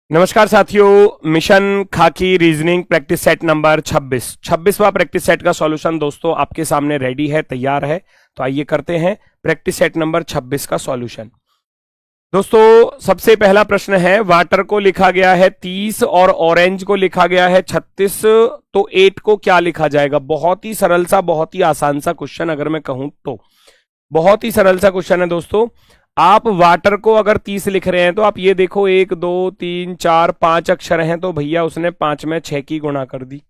नमस्कार साथियों, mission Khaki reasoning practice set number 26वां प्रैक्टिस सेट का सॉल्यूशन दोस्तों आपके सामने रेडी है, तैयार है। तो आइए करते हैं प्रैक्टिस सेट नंबर 26 का सॉल्यूशन। दोस्तों सबसे पहला प्रश्न है, वाटर को लिखा गया है 30 और ऑरेंज को लिखा गया है 36, तो 8 को क्या लिखा जाएगा। बहुत ही सरल सा, बहुत ही आसान सा क्वेश्चन, अगर मैं कहूं तो बहुत ही सरल सा क्वेश्चन है दोस्तों। आप वाटर को अगर 30 लिख रहे हैं तो आप ये देखो 1 2 3 4 5 अक्षर हैं, तो भैया उसने 5 में 6 की गुणा कर दी।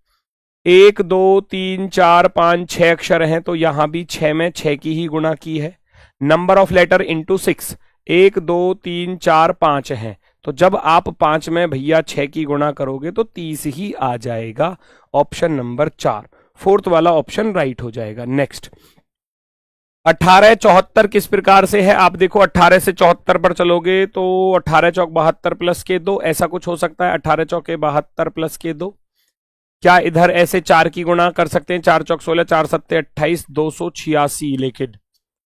1 2 3 4 5 6 अक्षर हैं, तो यहां भी 6 में 6 की ही गुणा की है। नंबर ऑफ लेटर इंटू 6, 1 2 3 4 5 हैं, तो जब आप 5 में भैया 6 की गुणा करोगे तो 30 ही आ जाएगा। ऑप्शन नंबर 4, फोर्थ वाला ऑप्शन राइट हो जाएगा। नेक्स्ट, 1874 किस प्रकार से है। आप देखो 18 से 74 पर चलोगे तो 18 चौक 72 प्लस के 2, ऐसा कुछ हो सकता है। 18 चौके 72 प्लस के 2, क्या इधर ऐसे 4 की गुणा कर सकते हैं। 4 चौक 16, 4 सत्ते 28, 286 लेकिन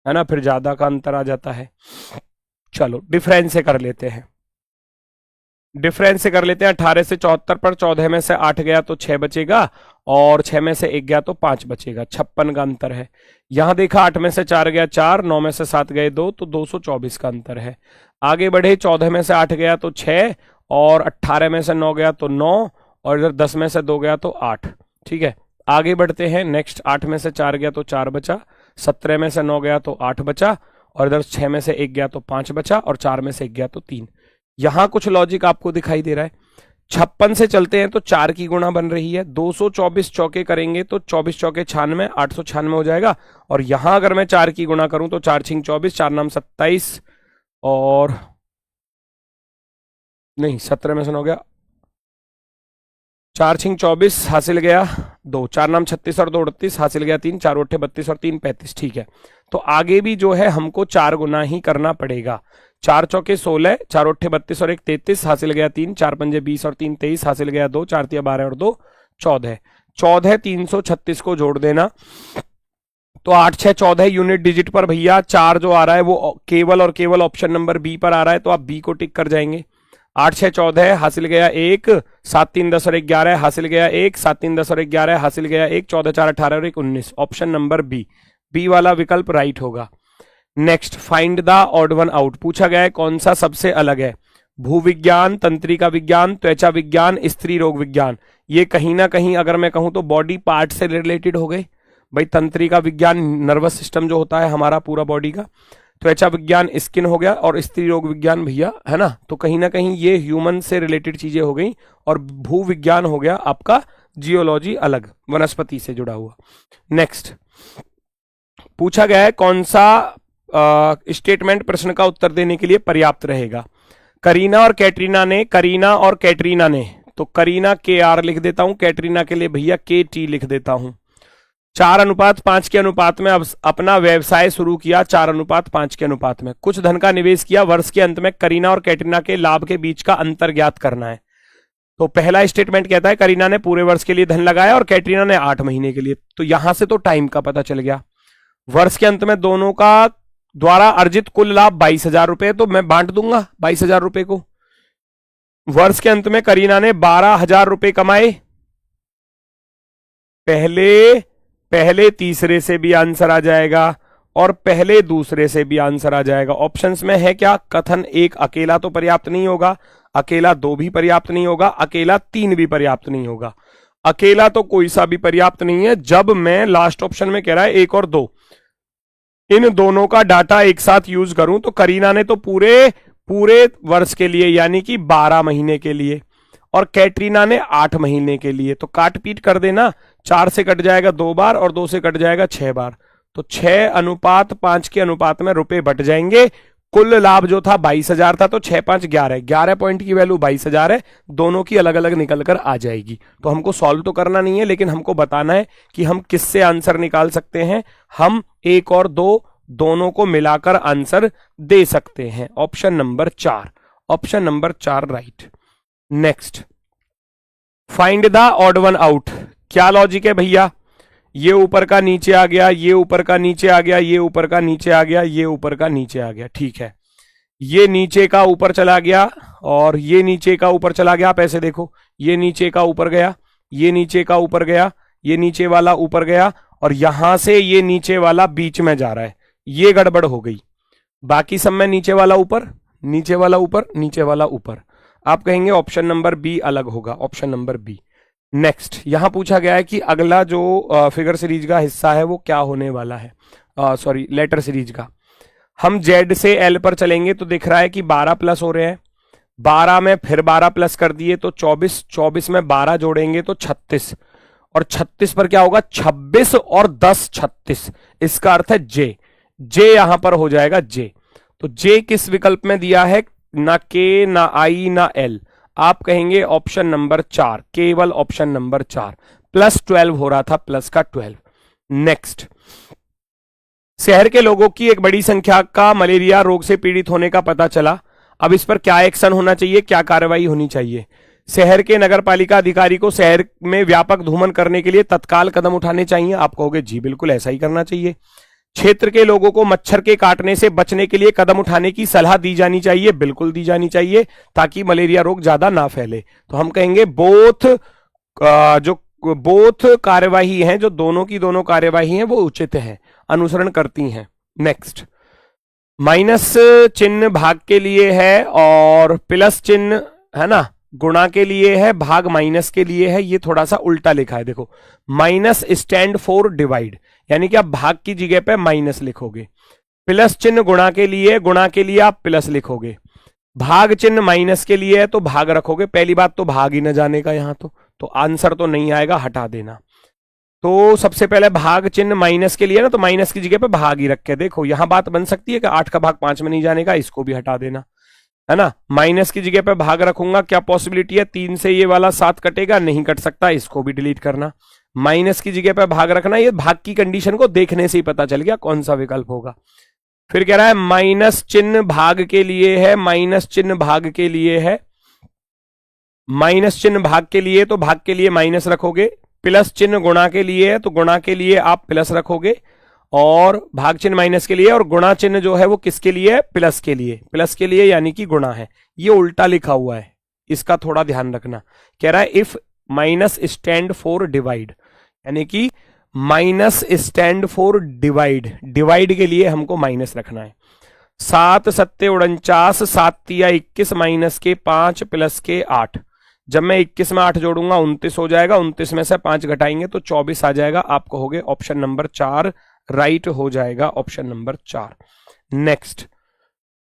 है ना, फिर ज्यादा का अंतर आ जाता है। चलो डिफरेंस से कर लेते हैं, 18 से 74 पर 14 में से 8 गया तो 6 बचेगा, और 6 में से 1 गया तो 5 बचेगा। 56 का अंतर है। यहां देखा 8 में से 4 गया 4, 9 में से 7 गए 2, तो 224 का अंतर है। आगे बढ़े, 14 में से 8 गया तो 6, और 18 में से 9 गया तो 9, और इधर 10 में से 2 गया तो 8। ठीक है, आगे बढ़ते हैं। नेक्स्ट, 8 में से 4 गया तो 4 बचा, 17 में से 9 गया तो 8 बचा, और इधर 6 में से 1 गया तो 5 बचा, और 4 में से 1 गया तो 3। यहां कुछ लॉजिक आपको दिखाई दे रहा है। 56 से चलते हैं तो 4 की गुणा बन रही है। 224 चौके करेंगे तो 24 चौके 96, 896 हो जाएगा। और यहां अगर मैं 4 की गुणा करूं तो 4 छिंग 24, 4 नाम 27, और नहीं 17 में से 9 गया, 4 छिंग 24 हासिल गया 2, 4 नाम 36 और 2 38 हासिल गया 3, 4 उठे 32 और 3 35। ठीक है, तो आगे भी जो है हमको 4 गुना ही करना पड़ेगा। 4 चौके 16, 4 उठे 32 और 1 33 हासिल गया 3, 4 पंजे 20 और 3 23 हासिल गया 2, 4 तिया 12 और 2 14। 14 336 को जोड़ देना तो 8 6 14 यूनिट डिजिट पर भैया 4 जो आ रहा है वो केवल और केवल ऑप्शन नंबर बी पर आ रहा है, तो आप बी को टिक कर जाएंगे। 8 6 14 हासिल गया 1, 7 3 10 और 1 11 हासिल गया 1, 7 3 10 और 1 11 हासिल गया 1, 14 4 18 और 1 19। ऑप्शन नंबर बी, बी वाला विकल्प राइट होगा। Next, find the odd one out पूछा गया है, कौन सा सबसे अलग है। भूविज्ञान, तंत्रिका विज्ञान, त्वचा विज्ञान, स्त्री रोग विज्ञान। ये कहीं ना कहीं अगर मैं कहूं तो बॉडी पार्ट से रिलेटेड हो गए। भाई तंत्रिका विज्ञान नर्वस सिस्टम जो होता है हमारा पूरा बॉडी का, त्वचा विज्ञान स्किन हो गया, और स्त्री रोग विज्ञान भैया है ना, तो कहीं ना कहीं ये ह्यूमन से रिलेटेड चीजें हो गई। और भू विज्ञान हो गया आपका जियोलॉजी अलग, वनस्पति से जुड़ा हुआ। नेक्स्ट, पूछा गया है कौन सा स्टेटमेंट प्रश्न का उत्तर देने के लिए पर्याप्त रहेगा। करीना और कैटरीना ने, तो करीना के आर लिख देता हूं, कैटरीना के लिए भैया के टी लिख देता हूं। 4:5 के अनुपात में अब अपना व्यवसाय शुरू किया। 4:5 के अनुपात में कुछ धन का निवेश किया। वर्ष के अंत में करीना और कैटरीना के लाभ के बीच का अंतर ज्ञात करना है। तो पहला स्टेटमेंट कहता है करीना ने पूरे वर्ष के लिए धन लगाया और कैटरीना ने 8 महीने के लिए। तो यहां से तो टाइम का पता चल गया। वर्ष के अंत में दोनों का द्वारा अर्जित कुल लाभ 22,000 रुपए, तो मैं बांट दूंगा 22,000 रुपए को। वर्ष के अंत में करीना ने 12,000 रुपए कमाए। पहले तीसरे से भी आंसर आ जाएगा और पहले दूसरे से भी आंसर आ जाएगा। ऑप्शंस में है क्या, कथन 1 अकेला तो पर्याप्त नहीं होगा, अकेला 2 भी पर्याप्त नहीं होगा, अकेला 3 भी पर्याप्त नहीं होगा। अकेला तो कोई सा भी पर्याप्त नहीं है। जब मैं लास्ट ऑप्शन में कह रहा है 1 और 2, इन दोनों का डाटा एक साथ यूज करूं तो करीना ने तो पूरे वर्ष के लिए यानी कि 12 महीने के लिए, और कैटरीना ने 8 महीने के लिए। तो काट पीट कर देना, 4 से कट जाएगा 2 बार और 2 से कट जाएगा 6 बार, तो 6:5 के अनुपात में रुपए बट जाएंगे। कुल लाभ जो था 22,000 था, तो 6 5 11, 11 पॉइंट की वैल्यू 22,000 है। दोनों की अलग अलग निकल कर आ जाएगी। तो हमको सॉल्व तो करना नहीं है, लेकिन हमको बताना है कि हम किससे आंसर निकाल सकते हैं। हम 1 और 2 दोनों को मिलाकर आंसर दे सकते हैं। Option number 4, option number 4 right. Next, find the odd one out. क्या लॉजिक है भैया, ये ऊपर का नीचे आ गया, ये ऊपर का नीचे आ गया, ये ऊपर का नीचे आ गया, ये ऊपर का नीचे आ गया। ठीक है, ये नीचे का ऊपर चला गया और ये नीचे का ऊपर चला गया। आप ऐसे देखो, ये नीचे का ऊपर गया, ये नीचे का ऊपर गया, ये नीचे वाला ऊपर गया और यहां से ये नीचे वाला बीच में जा रहा है। ये गड़बड़ हो गई। बाकी सब में नीचे वाला ऊपर, नीचे वाला ऊपर, नीचे वाला ऊपर। आप कहेंगे ऑप्शन नंबर बी अलग होगा, ऑप्शन नंबर बी। नेक्स्ट, यहां पूछा गया है कि अगला जो फिगर सीरीज का हिस्सा है वो क्या होने वाला है, सॉरी लेटर सीरीज का। हम जेड से एल पर चलेंगे तो दिख रहा है कि 12 प्लस हो रहे हैं। 12 में फिर 12 प्लस कर दिए तो 24, 24 में 12 जोड़ेंगे तो 36 और 36 पर क्या होगा 26 और 10 36। इसका अर्थ है जे, जे यहां पर हो जाएगा जे। तो जे किस विकल्प में दिया है, ना के, ना आई, ना एल। आप कहेंगे ऑप्शन नंबर 4, केवल ऑप्शन नंबर 4। प्लस 12 हो रहा था, प्लस का 12। नेक्स्ट, शहर के लोगों की एक बड़ी संख्या का मलेरिया रोग से पीड़ित होने का पता चला। अब इस पर क्या एक्शन होना चाहिए, क्या कार्रवाई होनी चाहिए। शहर के नगरपालिका अधिकारी को शहर में व्यापक धूमन करने के लिए तत्काल कदम उठाने चाहिए। आप कहोगे जी बिल्कुल ऐसा ही करना चाहिए। क्षेत्र के लोगों को मच्छर के काटने से बचने के लिए कदम उठाने की सलाह दी जानी चाहिए। बिल्कुल दी जानी चाहिए ताकि मलेरिया रोग ज्यादा ना फैले। तो हम कहेंगे बोथ कार्यवाही हैं, जो दोनों की दोनों कार्यवाही हैं वो उचित है, अनुसरण करती हैं। नेक्स्ट, माइनस चिन्ह भाग के लिए है और प्लस चिन्ह है ना गुणा के लिए है, भाग माइनस के लिए है। ये थोड़ा सा उल्टा लिखा है, देखो माइनस स्टैंड फॉर डिवाइड, यानी कि आप भाग की जगह पे माइनस लिखोगे। प्लस चिन्ह गुणा के लिए आप प्लस लिखोगे। भाग चिन्ह माइनस के लिए है तो भाग रखोगे। पहली बात तो भाग ही न जाने का यहां तो आंसर तो नहीं आएगा, हटा देना। तो सबसे पहले भाग चिन्ह माइनस के लिए ना, तो माइनस की जगह पे भाग ही रख के देखो। यहां बात बन सकती है कि 8 का भाग 5 में नहीं जाने का, इसको भी हटा देना, है ना। माइनस की जगह पे भाग रखूंगा, क्या पॉसिबिलिटी है 3 से ये वाला 7 कटेगा, नहीं कट सकता, इसको भी डिलीट करना। माइनस की जगह पे भाग रखना, ये भाग की कंडीशन को देखने से ही पता चल गया कौन सा विकल्प होगा। फिर कह रहा है माइनस चिन्ह भाग के लिए है, माइनस चिन्ह भाग के लिए है। माइनस चिन्ह भाग के लिए तो भाग के लिए माइनस रखोगे। प्लस चिन्ह गुणा के लिए है तो गुणा के लिए आप प्लस रखोगे और भाग चिन्ह माइनस के लिए और गुणा चिन्ह जो है वो किसके लिए है, प्लस के लिए। प्लस के लिए यानी कि गुणा है। ये उल्टा लिखा हुआ है, इसका थोड़ा ध्यान रखना। कह रहा है if minus stand for divide, यानी कि minus stand for divide, divide के लिए हमको माइनस रखना है। 7 सत्ते 49, 7 तिया 21, माइनस के 5 प्लस के 8। जब मैं 21 में 8 जोड़ूंगा 29 हो जाएगा, 29 में से 5 घटाएंगे तो 24 आ जाएगा। आप कहोगे ऑप्शन नंबर 4 राइट हो जाएगा, ऑप्शन नंबर 4। नेक्स्ट,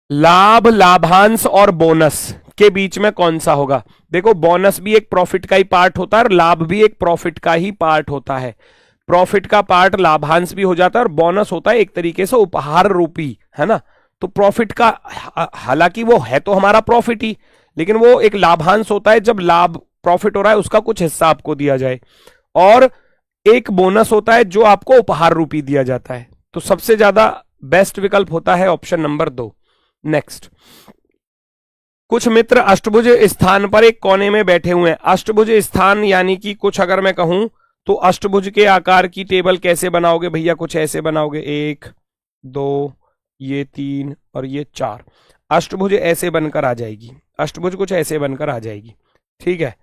लाभ, लाभांश और बोनस के बीच में कौन सा होगा। देखो बोनस भी एक प्रॉफिट का ही पार्ट होता है और लाभ भी एक प्रॉफिट का ही पार्ट होता है। प्रॉफिट का पार्ट लाभांश भी हो जाता है और बोनस होता है एक तरीके से उपहार रूपी, है ना। तो प्रॉफिट का, हालांकि वो है तो हमारा प्रॉफिट ही, लेकिन वो एक लाभांश होता है जब लाभ प्रॉफिट हो रहा है उसका कुछ हिस्सा आपको दिया जाए, और एक बोनस होता है जो आपको उपहार रूपी दिया जाता है। तो सबसे ज्यादा बेस्ट विकल्प होता है ऑप्शन नंबर 2। नेक्स्ट, कुछ मित्र अष्टभुज स्थान पर एक कोने में बैठे हुए हैं। अष्टभुज स्थान यानी कि कुछ, अगर मैं कहूं तो अष्टभुज के आकार की टेबल कैसे बनाओगे भैया, कुछ ऐसे बनाओगे, 1 2 ये 3 और ये 4। अष्टभुज ऐसे बनकर आ जाएगी, अष्टभुज कुछ ऐसे बनकर आ जाएगी, ठीक है।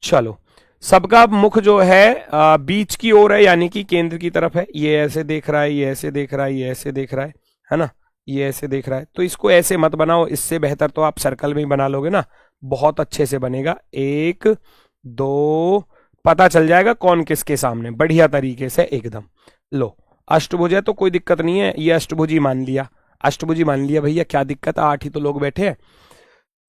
चलो, सबका मुख जो है बीच की ओर है, यानी कि केंद्र की तरफ है। ये ऐसे देख रहा है, ये ऐसे देख रहा है, ये ऐसे देख रहा है ना, ये ऐसे देख रहा है। तो इसको ऐसे मत बनाओ, इससे बेहतर तो आप सर्कल में ही बना लोगे ना, बहुत अच्छे से बनेगा। 1 2, पता चल जाएगा कौन किसके सामने, बढ़िया तरीके से एकदम। लो, अष्टभुज है तो कोई दिक्कत नहीं है, ये अष्टभुजी मान लिया, अष्टभुजी मान लिया भैया, क्या दिक्कत है, 8 ही तो लोग बैठे हैं।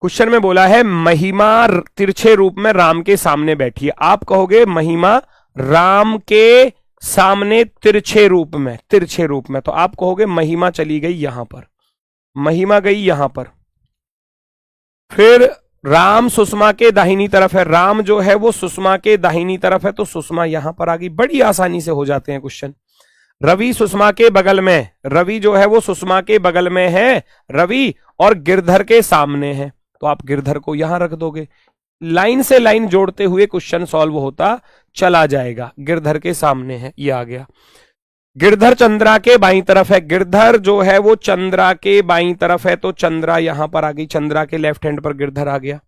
क्वेश्चन में बोला है महिमा तिरछे रूप में राम के सामने बैठी है। आप कहोगे महिमा राम के सामने तिरछे रूप में, तिरछे रूप में, तो आप कहोगे महिमा चली गई यहां पर, महिमा गई यहां पर। फिर राम सुषमा के दाहिनी तरफ है, राम जो है वो सुषमा के दाहिनी तरफ है, तो सुषमा यहां पर आ गई। बड़ी आसानी से हो जाते हैं क्वेश्चन। रवि सुषमा के बगल में, रवि जो है वो सुषमा के बगल में है, रवि, और गिरधर के सामने है, तो आप गिरधर को यहां रख दोगे। लाइन से लाइन जोड़ते हुए क्वेश्चन सॉल्व होता चला जाएगा। गिरधर के सामने है, ये आ गया। गिरधर चंद्रा के बाईं तरफ है, गिरधर जो है वो चंद्रा के बाईं तरफ है, तो चंद्रा यहां पर आ गई, चंद्रा के लेफ्ट हैंड पर गिरधर आ गया।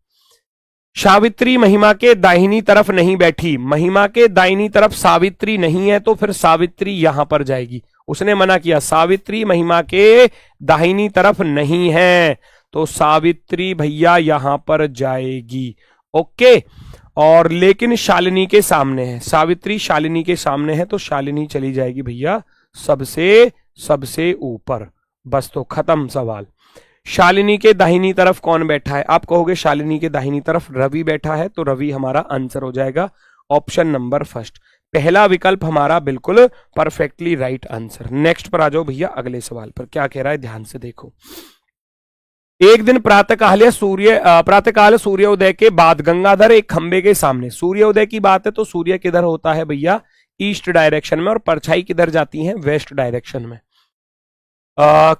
सावित्री महिमा के दाहिनी तरफ नहीं बैठी, महिमा के दाहिनी तरफ सावित्री नहीं है, तो फिर सावित्री यहां पर जाएगी। उसने मना किया, सावित्री महिमा के दाहिनी तरफ नहीं है, तो सावित्री भैया यहां पर जाएगी। ओके, और लेकिन शालिनी के सामने है, सावित्री शालिनी के सामने है, तो शालिनी चली जाएगी भैया सबसे ऊपर। बस, तो खत्म सवाल। शालिनी के दाहिनी तरफ कौन बैठा है? आप कहोगे शालिनी के दाहिनी तरफ रवि बैठा है, तो रवि हमारा आंसर हो जाएगा ऑप्शन नंबर फर्स्ट। पहला विकल्प हमारा बिल्कुल परफेक्टली राइट आंसर। नेक्स्ट पर आ जाओ भैया, अगले सवाल पर क्या कह रहा है, ध्यान से देखो। एक दिन प्रातःकाल सूर्योदय के बाद गंगाधर एक खंबे के सामने, सूर्योदय की बात है तो सूर्य किधर होता है भैया? ईस्ट डायरेक्शन में, और परछाई किधर जाती है? वेस्ट डायरेक्शन में।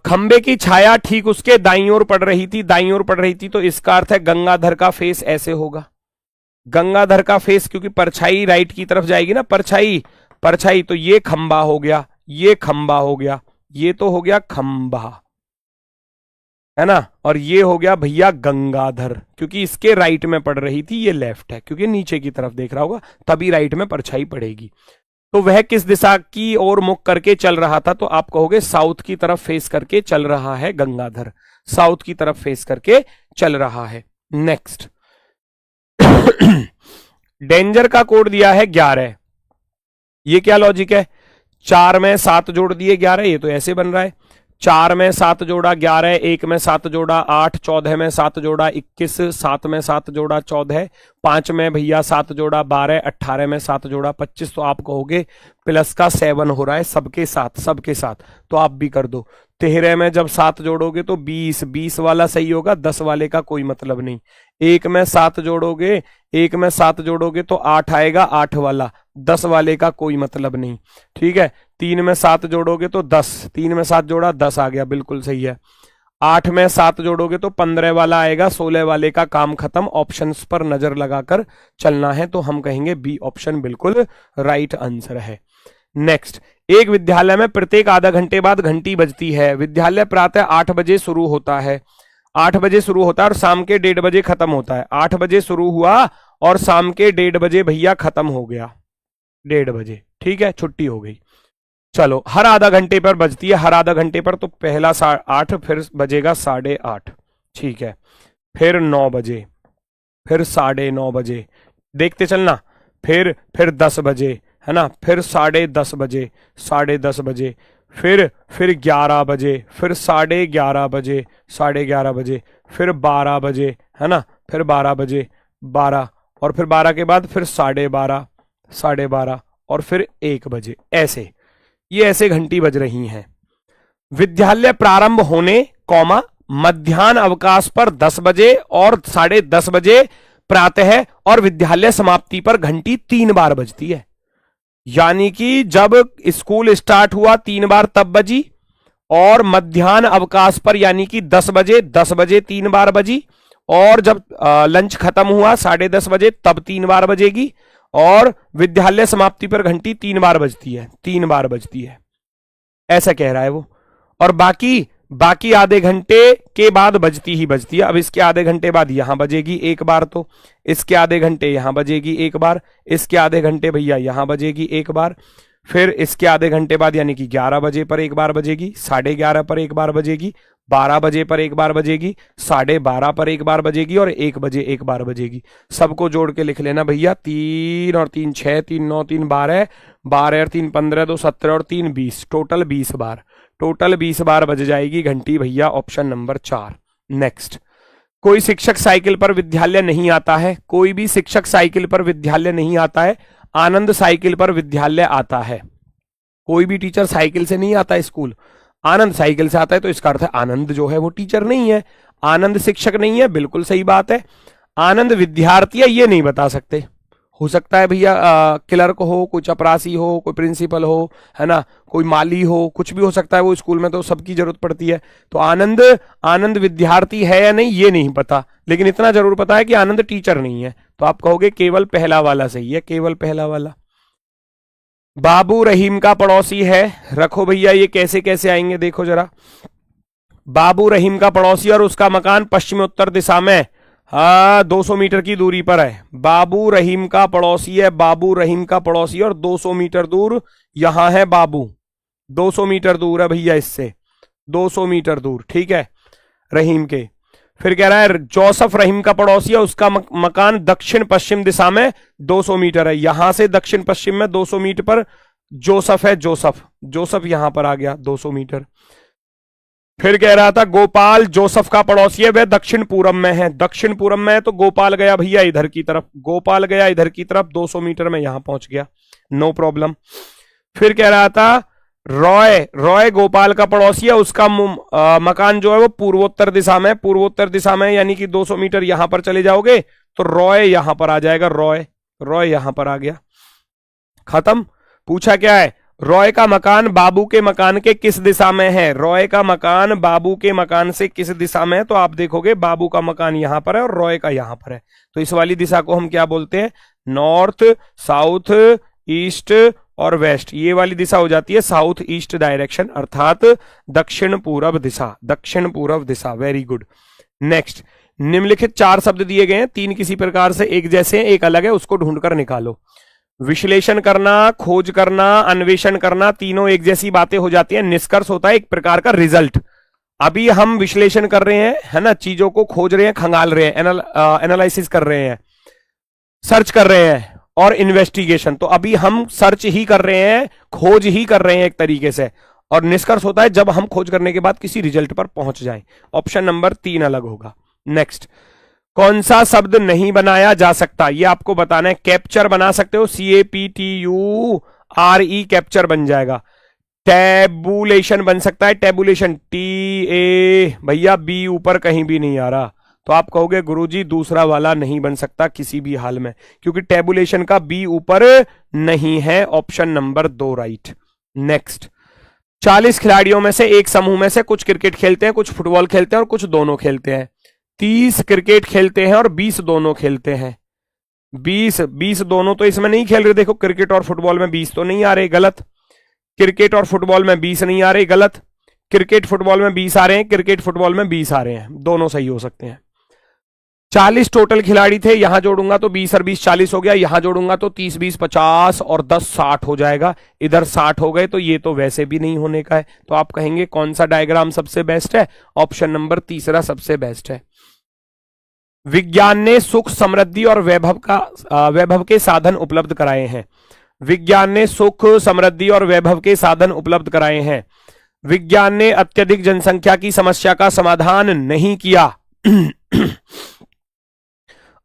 खंबे की छाया ठीक उसके दाईं ओर पड़ रही थी, दाईं ओर पड़ रही थी, तो इसका अर्थ है गंगाधर का फेस ऐसे होगा, गंगाधर का फेस, क्योंकि परछाई राइट की तरफ जाएगी ना, परछाई, तो ये खंबा हो गया, ये खंबा हो गया, ये तो हो गया खंबा, है ना, और ये हो गया भैया गंगाधर, क्योंकि इसके राइट में पड़ रही थी, ये लेफ्ट है, क्योंकि नीचे की तरफ देख रहा होगा, तभी राइट में परछाई पड़ेगी। तो वह किस दिशा की ओर मुख करके चल रहा था? तो आप कहोगे साउथ की तरफ फेस करके चल रहा है गंगाधर, साउथ की तरफ फेस करके चल रहा है। नेक्स्ट, डेंजर का कोड दिया है 11, ये क्या लॉजिक है? 4 में 7 जोड़ दिए 11, ये तो ऐसे बन रहा है, 4 में 7 जोड़ा 11, 1 में 7 जोड़ा 8, 14 में 7 जोड़ा 21, 7 में 7 जोड़ा 14, 5 में भैया 7 जोड़ा 12, 18 में 7 जोड़ा 25, तो आप कहोगे प्लस का 7 हो रहा है सबके साथ, तो आप भी कर दो। 13 में जब 7 जोड़ोगे तो 20, 20 वाला सही होगा, 10 वाले का कोई मतलब नहीं। 1 में 7 जोड़ोगे तो 8 आएगा, 8 वाला, 10 वाले का कोई मतलब नहीं, ठीक है। 3 में 7 जोड़ोगे तो 10, 3 में 7 जोड़ा 10 आ गया, बिल्कुल सही है। 8 में 7 जोड़ोगे तो 15 वाला आएगा, 16 वाले का काम खत्म। ऑप्शंस पर नजर लगाकर चलना है, तो हम कहेंगे बी ऑप्शन बिल्कुल राइट आंसर है। नेक्स्ट, एक विद्यालय में प्रत्येक आधा घंटे बाद घंटी बजती है। विद्यालय प्रातः 8 बजे शुरू होता है, 8 बजे शुरू होता है और शाम के 1:30 बजे खत्म होता है। 8 बजे शुरू हुआ और शाम के 1:30 बजे भैया खत्म हो गया, 1:30 बजे, ठीक है, छुट्टी हो गई। चलो, हर आधा घंटे पर बजती है, हर आधा घंटे पर, तो पहला 8, फिर बजेगा 8:30, ठीक है, फिर 9 बजे, फिर 9:30 बजे, देखते चलना, फिर 10 बजे, है ना, फिर 10:30 बजे, 10:30 बजे, फिर 11 बजे, फिर 11:30 बजे, 11:30 बजे, फिर 12 बजे, है ना, फिर 12 बजे, 12, और फिर 12 के बाद फिर 12:30, 12:30, और फिर 1 बजे, ऐसे ये ऐसे घंटी बज रही हैं। विद्यालय प्रारंभ होने कॉमा मध्याह्न अवकाश पर 10 बजे और 10:30 बजे प्रातः और विद्यालय समाप्ति पर घंटी 3 बार बजती है। यानी कि जब स्कूल स्टार्ट हुआ 3 बार तब बजी, और मध्याह्न अवकाश पर यानी कि 10 बजे 3 बार बजी, और जब लंच खत्म हुआ 10:30 बजे तब 3 बार बजेगी, और विद्यालय समाप्ति पर घंटी 3 बार बजती है, 3 बार बजती है, ऐसा कह रहा है वो। और बाकी आधे घंटे के बाद बजती ही बजती है। अब इसके आधे घंटे बाद यहां बजेगी 1 बार, तो इसके आधे घंटे यहां बजेगी 1 बार, इसके आधे घंटे भैया यहां बजेगी 1 बार, फिर इसके आधे घंटे बाद यानी कि 11 बजे पर 1 बार बजेगी, 11:30 पर 1 बार बजेगी, 12 बजे पर 1 बार बजेगी, 12:30 पर 1 बार बजेगी, और 1 बजे 1 बार बजेगी। सबको जोड़ के लिख लेना भैया, 3 और 3 6, 3 9 3 12, 12 और 3 15, 2 17 और 3 20, टोटल 20 बार, टोटल 20 बार बज जाएगी घंटी भैया, ऑप्शन नंबर 4। नेक्स्ट, कोई शिक्षक साइकिल पर विद्यालय नहीं आता है, कोई भी शिक्षक साइकिल पर विद्यालय नहीं आता है, आनंद साइकिल पर विद्यालय आता है। कोई भी टीचर साइकिल से नहीं आता स्कूल, आनंद साइकिल से आता है, तो इसका अर्थ है आनंद जो है वो टीचर नहीं है, आनंद शिक्षक नहीं है, बिल्कुल सही बात है। आनंद विद्यार्थी है ये नहीं बता सकते, हो सकता है भैया क्लर्क हो, कोई चपरासी हो, कोई प्रिंसिपल हो, है ना, कोई माली हो, कुछ भी हो सकता है, वो स्कूल में तो सबकी जरूरत पड़ती है। तो आनंद विद्यार्थी है या नहीं ये नहीं पता, लेकिन इतना जरूर पता है कि आनंद टीचर नहीं है, तो आप कहोगे केवल पहला वाला सही है, केवल पहला वाला। बाबू रहीम का पड़ोसी है, रखो भैया, ये कैसे कैसे आएंगे देखो जरा। बाबू रहीम का पड़ोसी और उसका मकान पश्चिम उत्तर दिशा में 200 मीटर की दूरी पर है। बाबू रहीम का पड़ोसी है, बाबू रहीम का पड़ोसी, और 200 मीटर दूर यहां है बाबू। 200 मीटर दूर है भैया इससे, 200 मीटर दूर, ठीक है, रहीम के। फिर कह रहा है जोसफ रहीम का पड़ोसी है, उसका मकान दक्षिण पश्चिम दिशा में 200 मीटर है। यहां से दक्षिण पश्चिम में 200 मीटर पर जोसफ है, जोसफ, जोसफ यहां पर आ गया 200 मीटर। फिर कह रहा था गोपाल जोसफ का पड़ोसी है, वह दक्षिण पूरब में है। दक्षिण पूरब में है तो गोपाल गया भैया इधर की तरफ, गोपाल गया इधर की तरफ, 200 मीटर में यहां पहुंच गया, नो प्रॉब्लम। फिर कह रहा था रॉय, रॉय गोपाल का पड़ोसी है, उसका मकान जो है वो पूर्वोत्तर दिशा में, पूर्वोत्तर दिशा में, यानी कि 200 मीटर यहां पर चले जाओगे तो रॉय यहां पर आ जाएगा, रॉय, रॉय यहां पर आ गया, खत्म। पूछा क्या है, रॉय का मकान बाबू के मकान के किस दिशा में है। रॉय का मकान बाबू के मकान से किस दिशा में है, तो आप देखोगे बाबू का मकान यहां पर है और रॉय का यहां पर है, तो इस वाली दिशा को हम क्या बोलते हैं, नॉर्थ, साउथ, ईस्ट और वेस्ट। ये वाली दिशा हो जाती है साउथ ईस्ट डायरेक्शन, अर्थात दक्षिण पूरब दिशा, दक्षिण पूरब दिशा। Very good. नेक्स्ट, निम्नलिखित 4 शब्द दिए गए हैं, 3 किसी प्रकार से एक जैसे हैं, एक अलग है, उसको ढूंढकर निकालो। विश्लेषण करना, खोज करना, अन्वेषण करना, तीनों एक जैसी बातें हो जाती हैं। निष्कर्ष होता है एक प्रकार का रिजल्ट। अभी हम विश्लेषण कर रहे हैं, है ना, चीजों को खोज रहे हैं, खंगाल रहे हैं, एनालिसिस कर रहे हैं, सर्च कर रहे हैं, और इन्वेस्टिगेशन, तो अभी हम सर्च ही कर रहे हैं, खोज ही कर रहे हैं एक तरीके से। और निष्कर्ष होता है जब हम खोज करने के बाद किसी रिजल्ट पर पहुंच जाएं। ऑप्शन नंबर 3 अलग होगा। नेक्स्ट, कौन सा शब्द नहीं बनाया जा सकता, ये आपको बताना है। कैप्चर बना सकते हो, CAPTURE, कैप्चर बन जाएगा। टैबुलेशन बन सकता है, टैबुलेशन, TA, भैया बी ऊपर कहीं भी नहीं आ रहा, तो आप कहोगे गुरुजी दूसरा वाला नहीं बन सकता किसी भी हाल में, क्योंकि टैबुलेशन का बी ऊपर नहीं है। Option number 2 right. नेक्स्ट, 40 खिलाड़ियों में से एक समूह में से कुछ क्रिकेट खेलते हैं, कुछ फुटबॉल खेलते हैं और कुछ दोनों खेलते हैं। 30 क्रिकेट खेलते हैं और 20 दोनों खेलते हैं। 20 दोनों तो इसमें नहीं खेल रहे, देखो क्रिकेट और फुटबॉल में 20 तो नहीं आ रहे, गलत। क्रिकेट और फुटबॉल में 20 नहीं आ रहे, गलत। क्रिकेट फुटबॉल में 20 आ रहे हैं, क्रिकेट फुटबॉल में 20 आ रहे हैं, दोनों सही हो सकते हैं। 40 टोटल खिलाड़ी थे, यहां जोड़ूंगा तो 20 और 20 40 हो गया, यहां जोड़ूंगा तो 30 20 50 और 10 60 हो जाएगा। इधर 60 हो गए तो ये तो वैसे भी नहीं होने का है, तो आप कहेंगे कौन सा डायग्राम सबसे बेस्ट है। ऑप्शन नंबर 3 सबसे बेस्ट है। विज्ञान ने सुख, समृद्धि और वैभव के साधन उपलब्ध कराए हैं। विज्ञान ने सुख, समृद्धि और वैभव के साधन उपलब्ध कराए हैं। विज्ञान ने अत्यधिक जनसंख्या की समस्या का समाधान नहीं किया।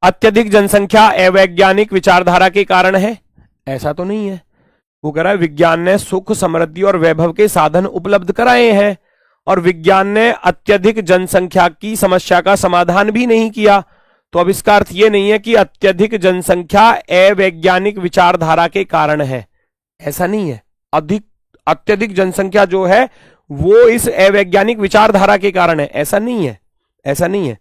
अत्यधिक जनसंख्या अवैज्ञानिक विचारधारा के कारण है, ऐसा तो नहीं है। वो कह रहा है विज्ञान ने सुख, समृद्धि और वैभव के साधन उपलब्ध कराए हैं और विज्ञान ने अत्यधिक जनसंख्या की समस्या का समाधान भी नहीं किया, तो अब इसका अर्थ यह नहीं है कि अत्यधिक जनसंख्या अवैज्ञानिक विचारधारा के कारण है, ऐसा नहीं है। अत्यधिक जनसंख्या जो है वो इस अवैज्ञानिक विचारधारा के कारण है, ऐसा नहीं है, ऐसा नहीं है।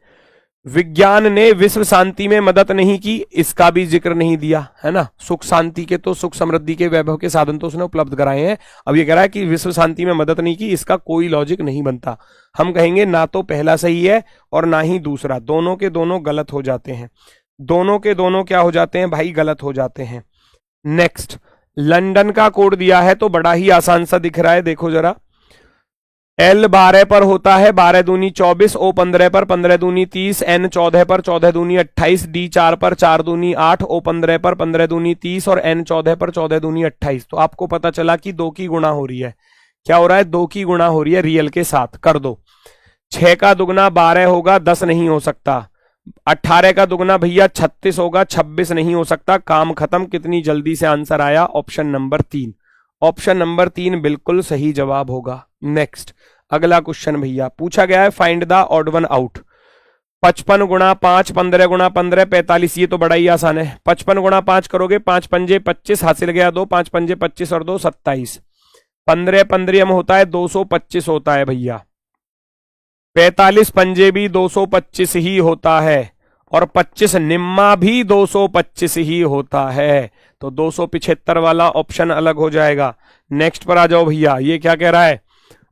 विज्ञान ने विश्व शांति में मदद नहीं की, इसका भी जिक्र नहीं दिया, है ना। सुख शांति के तो, सुख समृद्धि के वैभव के साधन तो उसने उपलब्ध कराए हैं। अब ये कह रहा है कि विश्व शांति में मदद नहीं की, इसका कोई लॉजिक नहीं बनता। हम कहेंगे ना तो पहला सही है और ना ही दूसरा, दोनों के दोनों गलत हो जाते हैं। दोनों के दोनों क्या हो जाते हैं भाई, गलत हो जाते हैं। नेक्स्ट, लंदन का कोड दिया है तो बड़ा ही आसान सा दिख रहा है, देखो जरा। L 12 पर होता है 12 दूनी 24, O 15 पर 15 दूनी 30, N 14 पर 14 दूनी 28, D 4 पर 4 दूनी 8, O 15 पर 15 दूनी 30 और N 14 पर 14 दूनी 28। तो आपको पता चला कि 2 की गुणा हो रही है। क्या हो रहा है, 2 की गुणा हो रही है रियल के साथ, कर दो। 6 का दुगना 12 होगा, 10 नहीं हो सकता। 18 का दुगना भैया 36 होगा, 26 नहीं हो सकता। काम खत्म। कितनी जल्दी से आंसर आया, ऑप्शन नंबर 3। ऑप्शन नंबर 3 बिल्कुल सही जवाब होगा। नेक्स्ट, अगला क्वेश्चन भैया पूछा गया है, find the odd one out. 55 गुणा 5, 15 गुणा 15, 45। ये तो बड़ा ही आसान है। 55 गुणा 5 करोगे, 5 पंजे 25, हासिल गया 2, 5 पंजे 25 और 2 27। 15 पंद्रियम होता है 225 होता है भैया। 45 पंजे भी 225 ही होता है और 25 निम्मा भी 225 ही होता है, तो 275 वाला ऑप्शन अलग हो जाएगा। नेक्स्ट पर आ जाओ भैया, ये क्या कह रहा है,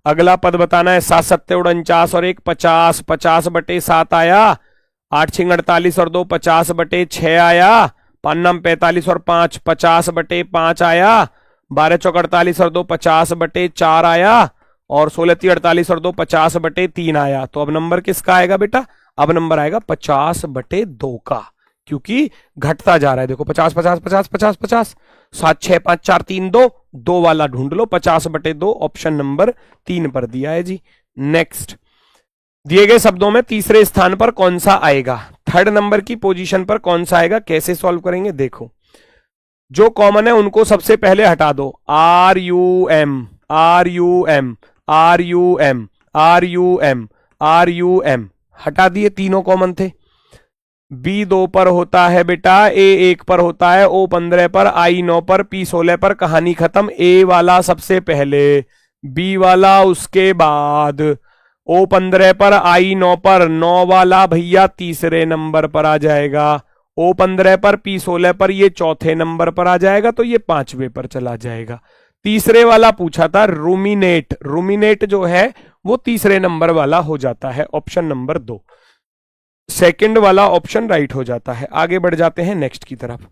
अगला पद बताना है। 7 सत्ते 49 और 1 50, 50/7 आया। 8 6 48 और 2 50/6 आया। 5 9 45 और 5 50/5 आया। 12 चौक 48 और 2 50/4 आया। और 16 3 48 और 2 50/3 आया। तो अब नंबर किसका आएगा बेटा, अब नंबर आएगा 50/2 का, क्योंकि घटता जा रहा है। देखो 50 50 50 50 50, 7 6 5 4 3 2, 2 वाला ढूंढ लो, 50/2 ऑप्शन नंबर 3 पर दिया है जी। नेक्स्ट, दिए गए शब्दों में तीसरे स्थान पर कौन सा आएगा, थर्ड नंबर की पोजीशन पर कौन सा आएगा, कैसे सॉल्व करेंगे। देखो जो कॉमन है उनको सबसे पहले हटा दो। RUM RUM RUM RUM RUM हटा दिए, तीनों कॉमन थे। B 2 पर होता है बेटा, A 1 पर होता है, O 15 पर, I 9 पर, P 16 पर, कहानी खत्म। A वाला सबसे पहले, B वाला उसके बाद, O 15 पर, I 9 पर, 9 वाला भैया तीसरे नंबर पर आ जाएगा, O 15 पर, P 16 पर, ये चौथे नंबर पर आ जाएगा, तो ये 5वें पर चला जाएगा। तीसरे वाला पूछा था रूमिनेट, रूमिनेट जो है वो तीसरे नंबर वाला हो जाता है, ऑप्शन नंबर 2। सेकंड वाला ऑप्शन राइट हो जाता है। आगे बढ़ जाते हैं नेक्स्ट की तरफ।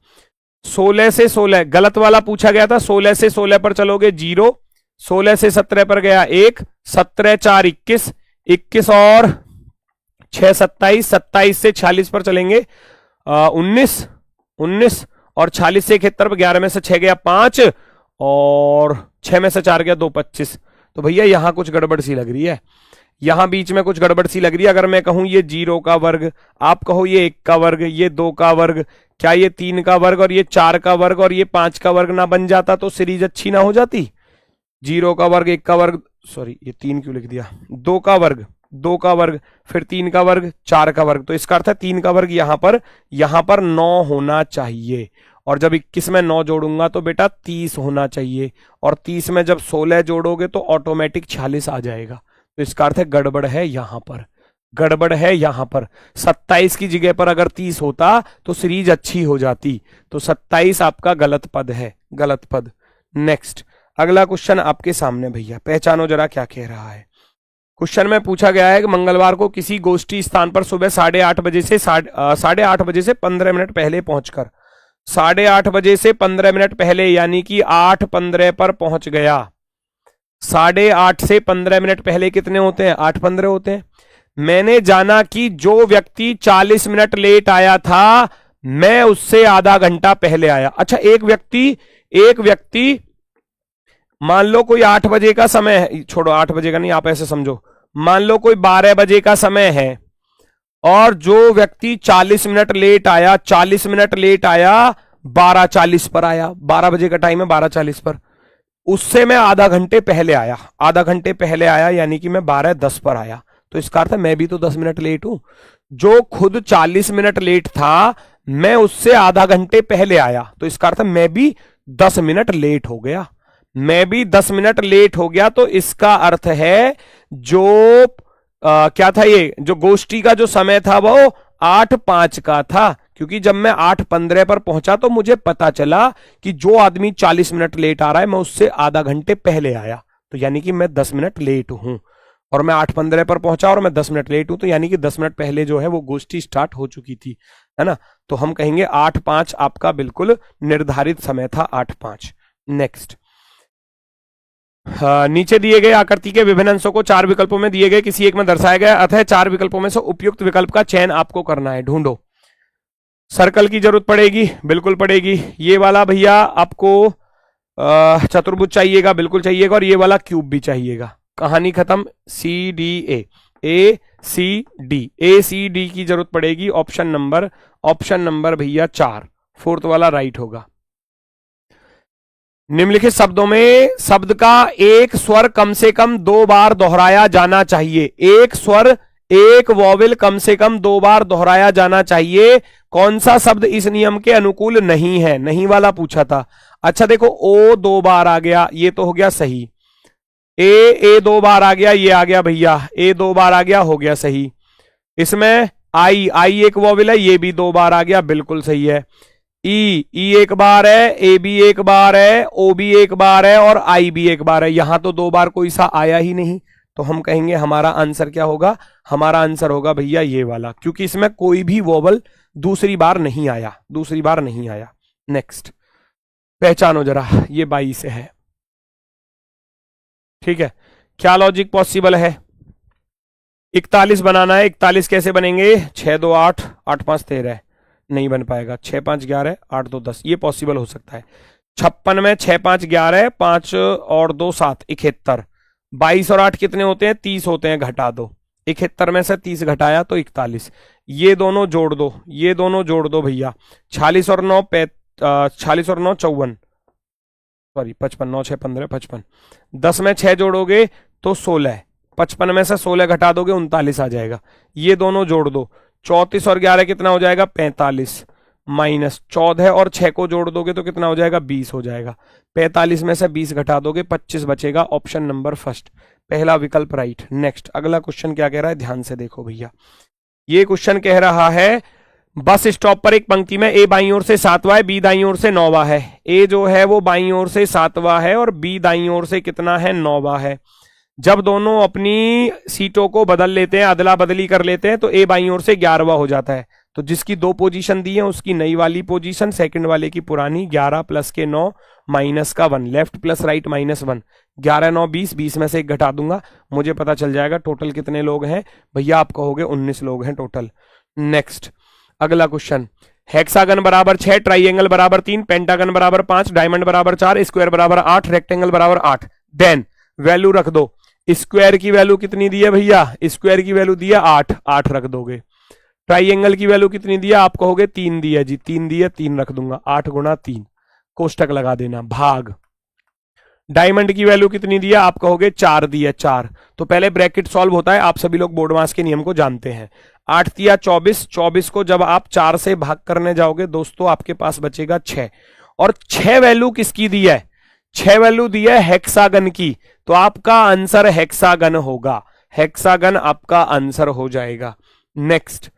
16 से 16 गलत वाला पूछा गया था, 16 से 16 पर चलोगे 0, 16 से 17 पर गया 1, 17 4 21, 21 और 6 27, 27 से 46 पर चलेंगे 19, 19 और 46 से 71 पर, 11 में से 6 गया 5 और 6 में से 4 गया 2 25। तो भैया यहां कुछ गड़बड़ सी लग रही है, यहां बीच में कुछ गड़बड़ सी लग रही है। अगर मैं कहूं ये 0 का वर्ग, आप कहो ये 1 का वर्ग, ये 2 का वर्ग, क्या ये 3 का वर्ग और ये 4 का वर्ग और ये 5 का वर्ग ना बन जाता तो सीरीज अच्छी ना हो जाती। 0 का वर्ग, 1 का वर्ग, सॉरी ये 3 क्यों लिख दिया, 2 का वर्ग, 2 का वर्ग, फिर 3 का वर्ग, 4 का वर्ग, तो इसका अर्थ है 3 का वर्ग यहां पर 9 होना चाहिए। और जब 21 में 9 जोड़ूंगा तो बेटा 30 होना चाहिए, और 30 में जब 16 जोड़ोगे तो ऑटोमेटिक 46 आ जाएगा। तो इसका अर्थ है गड़बड़ है यहां पर, गड़बड़ है यहां पर। 27 की जगह पर अगर 30 होता तो सीरीज अच्छी हो जाती, तो 27 आपका गलत पद है, गलत पद। नेक्स्ट, अगला क्वेश्चन आपके सामने भैया, पहचानो जरा क्या कह रहा है। क्वेश्चन में पूछा गया है कि मंगलवार को किसी गोष्ठी स्थान पर सुबह 8:30 बजे से 8:30 बजे से 15 मिनट पहले पहुंचकर, 8:30 बजे से 15 मिनट पहले यानी कि 8:15 पर पहुंच गया। 8:30 से 15 मिनट पहले कितने होते हैं, 8:15 होते हैं। मैंने जाना कि जो व्यक्ति 40 मिनट लेट आया था मैं उससे आधा घंटा पहले आया। अच्छा, एक व्यक्ति मान लो कोई 8 बजे का समय है, छोड़ो 8 बजे का नहीं, आप ऐसे समझो, मान लो कोई 12 बजे का समय है और जो व्यक्ति 40 मिनट लेट आया, 40 मिनट लेट आया 12:40 पर आया, 12 बजे का टाइम है 12:40 पर, उससे मैं आधा घंटे पहले आया, आधा घंटे पहले आया यानी कि मैं 12:10 पर आया। तो इसका अर्थ है मैं भी तो 10 मिनट लेट हूं। जो खुद 40 मिनट लेट था मैं उससे आधा घंटे पहले आया, तो इसका अर्थ है मैं भी 10 मिनट लेट हो गया, मैं भी 10 मिनट लेट हो गया। तो इसका अर्थ है जो क्या था, ये जो गोष्ठी का जो समय था वो 8:05 का था, क्योंकि जब मैं 8:15 पर पहुंचा तो मुझे पता चला कि जो आदमी 40 मिनट लेट आ रहा है मैं उससे आधा घंटे पहले आया, तो यानी कि मैं 10 मिनट लेट हूं। और मैं 8:15 पर पहुंचा और मैं 10 मिनट लेट हूं, तो यानी कि 10 मिनट पहले जो है वो गोष्ठी स्टार्ट हो चुकी थी, है ना। तो हम कहेंगे 8:05 आपका बिल्कुल निर्धारित समय था, 8:05। नेक्स्ट, नीचे दिए गए आकृति के विभिन्न अंशों को 4 विकल्पों में दिए गए किसी एक में दर्शाया गया, अतः 4 विकल्पों में से उपयुक्त विकल्प का चयन आपको करना है, ढूंढो। सर्कल की जरूरत पड़ेगी, बिल्कुल पड़ेगी। ये वाला भैया आपको चतुर्भुज चाहिएगा, बिल्कुल चाहिएगा, और ये वाला क्यूब भी चाहिएगा। कहानी खत्म। CDA, ACD की जरूरत पड़ेगी, ऑप्शन नंबर भैया 4, 4th वाला राइट होगा। निम्नलिखित शब्दों में शब्द का एक स्वर कम से कम 2 बार दोहराया जाना चाहिए, एक स्वर, एक वॉवेल कम से कम 2 बार दोहराया जाना चाहिए। कौन सा शब्द इस नियम के अनुकूल नहीं है, नहीं वाला पूछा था। अच्छा देखो, ओ 2 बार आ गया, ये तो हो गया सही। ए 2 बार आ गया, ये आ गया भैया, ए 2 बार आ गया, हो गया सही। इसमें आई, आई एक वॉवेल है, ये भी 2 बार आ गया, बिल्कुल सही है। ई, ई एक बार है, ए भी एक बार है, ओ भी एक बार है और आई भी एक बार है। यहां तो 2 बार कोई सा आया ही नहीं, तो हम कहेंगे हमारा आंसर क्या होगा, हमारा आंसर होगा भैया ये वाला, क्योंकि इसमें कोई भी वोवल दूसरी बार नहीं आया, दूसरी बार नहीं आया। नेक्स्ट पहचानो जरा, ये 22 से है, ठीक है। क्या लॉजिक पॉसिबल है, 41 बनाना है, 41 कैसे बनेंगे, 6 2 8, 8 5 13, नहीं बन पाएगा, 6 5 11, 8 2 10, ये पॉसिबल हो सकता है। 56 में 6 5 11, 5 और 2 7, 71, 22 और 8 कितने होते हैं, 30 होते हैं, घटा दो, 71 में से 30 घटाया तो 41, ये दोनों जोड़ दो, ये दोनों जोड़ दो भैया, 46 और 9 46 और 9 54, सॉरी 55, 9 6 15 55, 10 में 6 जोड़ोगे तो 16, 55 में से 16 घटा दोगे 39 आ जाएगा, ये दोनों जोड़ दो, 34 और 11 कितना हो जाएगा, 45, माइनस 14 और 6 को जोड़ दोगे तो कितना हो जाएगा, 20 हो जाएगा, 45 में से 20 घटा दोगे 25 बचेगा। ऑप्शन नंबर फर्स्ट, पहला विकल्प राइट। नेक्स्ट अगला क्वेश्चन क्या कह रहा है, ध्यान से देखो भैया, ये क्वेश्चन कह रहा है बस स्टॉप पर एक पंक्ति में ए बाईं ओर से 7वां है, बी दाईं ओर से 9वां है। ए जो है वो बाईं ओर से 7वां है और बी दाईं ओर से कितना है, 9वां है। जब दोनों अपनी सीटों को बदल लेते हैं, अदला बदली कर लेते हैं, तो ए बाईं ओर से 11वां हो जाता है। तो जिसकी 2 पोजीशन दी है उसकी नई वाली पोजीशन, सेकंड वाले की पुरानी, 11 प्लस के 9 माइनस का 1, लेफ्ट प्लस राइट माइनस 1, 11 9 20, 20 में से 1 घटा दूंगा, मुझे पता चल जाएगा टोटल कितने लोग हैं भैया, आप कहोगे 19 लोग हैं टोटल। नेक्स्ट अगला क्वेश्चन, हेक्सागन बराबर 6, ट्राइएंगल बराबर 3, पेंटागन बराबर 5, डायमंड बराबर 4, स्क्वायर बराबर 8, रेक्टेंगल बराबर 8। देन वैल्यू रख दो, स्क्वायर की वैल्यू कितनी दी है भैया, स्क्वायर की वैल्यू दी है 8, 8 रख दोगे। ट्राइएंगल की वैल्यू कितनी दी है, आप कहोगे 3 दी है जी, 3 दी है, 3 रख दूंगा, 8 गुणा 3, कोष्टक लगा देना, भाग। डायमंड की वैल्यू कितनी दी है, आप कहोगे 4 दी है, 4। तो पहले ब्रैकेट सॉल्व होता है, आप सभी लोग बोर्ड मास के नियम को जानते हैं। 8 दिया 24, 24 को जब आप 4 से भाग करने जाओगे दोस्तों आपके पास बचेगा 6, और 6 वैल्यू किसकी दी है, 6 वैल्यू दी है हेक्सागन की, तो आपका आंसर हेक्सागन होगा, हेक्सागन आपका आंसर हो जाएगा। नेक्स्ट,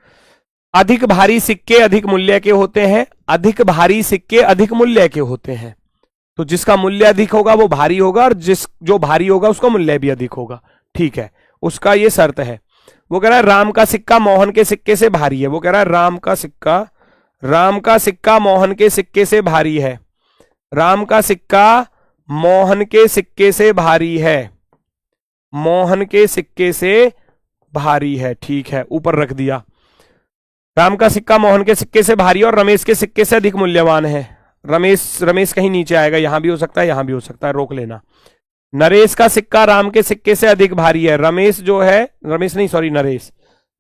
अधिक भारी सिक्के अधिक मूल्य के होते हैं, अधिक भारी सिक्के अधिक मूल्य के होते हैं, तो जिसका मूल्य अधिक होगा वो भारी होगा, और जो भारी होगा उसका मूल्य भी अधिक होगा, ठीक है, उसका ये शर्त है। वो कह रहा है राम का सिक्का मोहन के सिक्के से भारी है, वो कह रहा है राम का सिक्का मोहन के सिक्के से भारी है, राम का सिक्का मोहन के सिक्के से भारी है, मोहन के सिक्के से भारी है, ठीक है, ऊपर रख दिया। राम का सिक्का मोहन के सिक्के से भारी और रमेश के सिक्के से अधिक मूल्यवान है। रमेश कहीं नीचे आएगा, यहां भी हो सकता है, यहां भी हो सकता है, रोक लेना। नरेश का सिक्का राम के सिक्के से अधिक भारी है,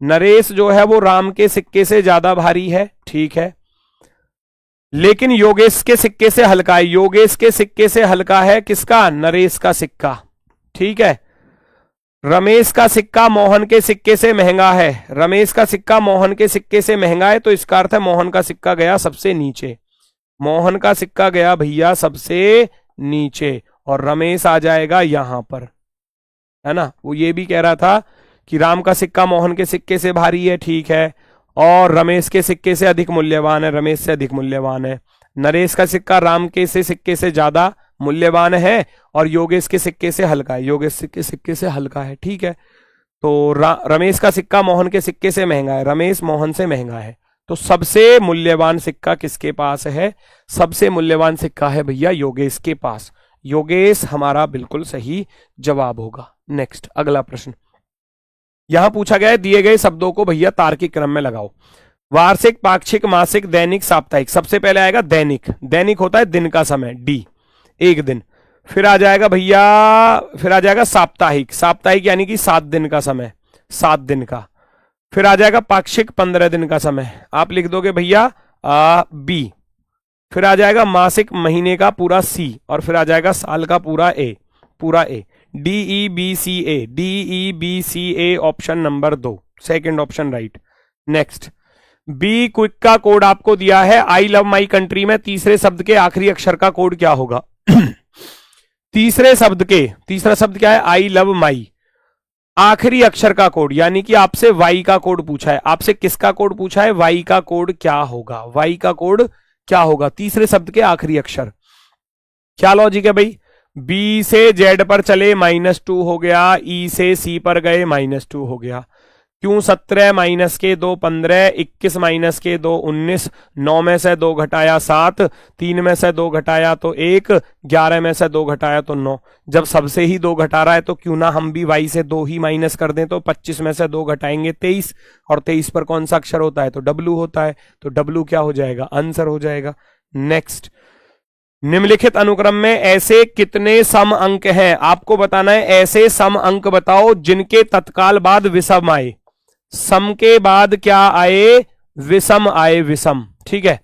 नरेश जो है वो राम के सिक्के से ज्यादा भारी है, ठीक है, लेकिन योगेश के सिक्के से हल्का है, योगेश के सिक्के से हल्का है किसका, नरेश का सिक्का, ठीक है। रमेश का सिक्का मोहन के सिक्के से महंगा है, रमेश का सिक्का मोहन के सिक्के से महंगा है, तो इसका अर्थ है मोहन का सिक्का गया सबसे नीचे, मोहन का सिक्का गया भैया सबसे नीचे, और रमेश आ जाएगा यहां पर, है ना। वो ये भी कह रहा था कि राम का सिक्का मोहन के सिक्के से भारी है, ठीक है, और रमेश के सिक्के से अधिक मूल्यवान है, रमेश से अधिक मूल्यवान है। नरेश का सिक्का राम के सिक्के से ज्यादा मूल्यवान है, और योगेश के सिक्के से हल्का है, योगेश के सिक्के से हल्का है, ठीक है। तो रमेश का सिक्का मोहन के सिक्के से महंगा है, रमेश मोहन से महंगा है, तो सबसे मूल्यवान सिक्का किसके पास है, सबसे मूल्यवान सिक्का है भैया योगेश के पास, योगेश हमारा बिल्कुल सही जवाब होगा। नेक्स्ट अगला प्रश्न, यहां पूछा गया है दिए गए शब्दों को भैया तार्किक क्रम में लगाओ। वार्षिक, पाक्षिक, मासिक, दैनिक, साप्ताहिक। सबसे पहले आएगा दैनिक, दैनिक होता है दिन का समय, डी, एक दिन। फिर आ जाएगा भैया, फिर आ जाएगा साप्ताहिक, साप्ताहिक यानी कि 7 दिन का समय, 7 दिन का। फिर आ जाएगा पाक्षिक, 15 दिन का समय, आप लिख दोगे भैया बी। फिर आ जाएगा मासिक, महीने का पूरा सी, और फिर आ जाएगा साल का पूरा ए, पूरा A, D E B C A, D E B C A, option number 2, second option right. Next, be quick का कोड आपको दिया है आई लव माई कंट्री में, तीसरे शब्द के आखिरी अक्षर का कोड क्या होगा? तीसरा शब्द क्या है? I love my. आखिरी अक्षर का कोड, यानी कि आपसे वाई का कोड पूछा है। आपसे किसका कोड पूछा है? वाई का कोड क्या होगा? वाई का कोड क्या होगा? तीसरे शब्द के आखिरी अक्षर। क्या लॉजिक है भाई? बी से जेड पर चले -2 हो गया, ई से सी पर गए -2 हो गया। क्यों? 17 माइनस के 2 15, 21 माइनस के 2 19, 9 में से 2 घटाया 7, 3 में से 2 घटाया तो 1, 11 में से 2 घटाया तो 9। जब सबसे ही 2 घटा रहा है तो क्यों ना हम भी y से 2 ही माइनस कर दें। तो 25 में से 2 घटाएंगे 23, और 23 पर कौन सा अक्षर होता है? तो w होता है। तो w क्या हो जाएगा? आंसर हो जाएगा। नेक्स्ट, निम्नलिखित अनुक्रम में ऐसे कितने सम अंक हैं? आपको बताना है ऐसे सम अंक बताओ जिनके तत्काल बाद विषम आए। सम के बाद क्या आए? विषम आए, विषम। ठीक है,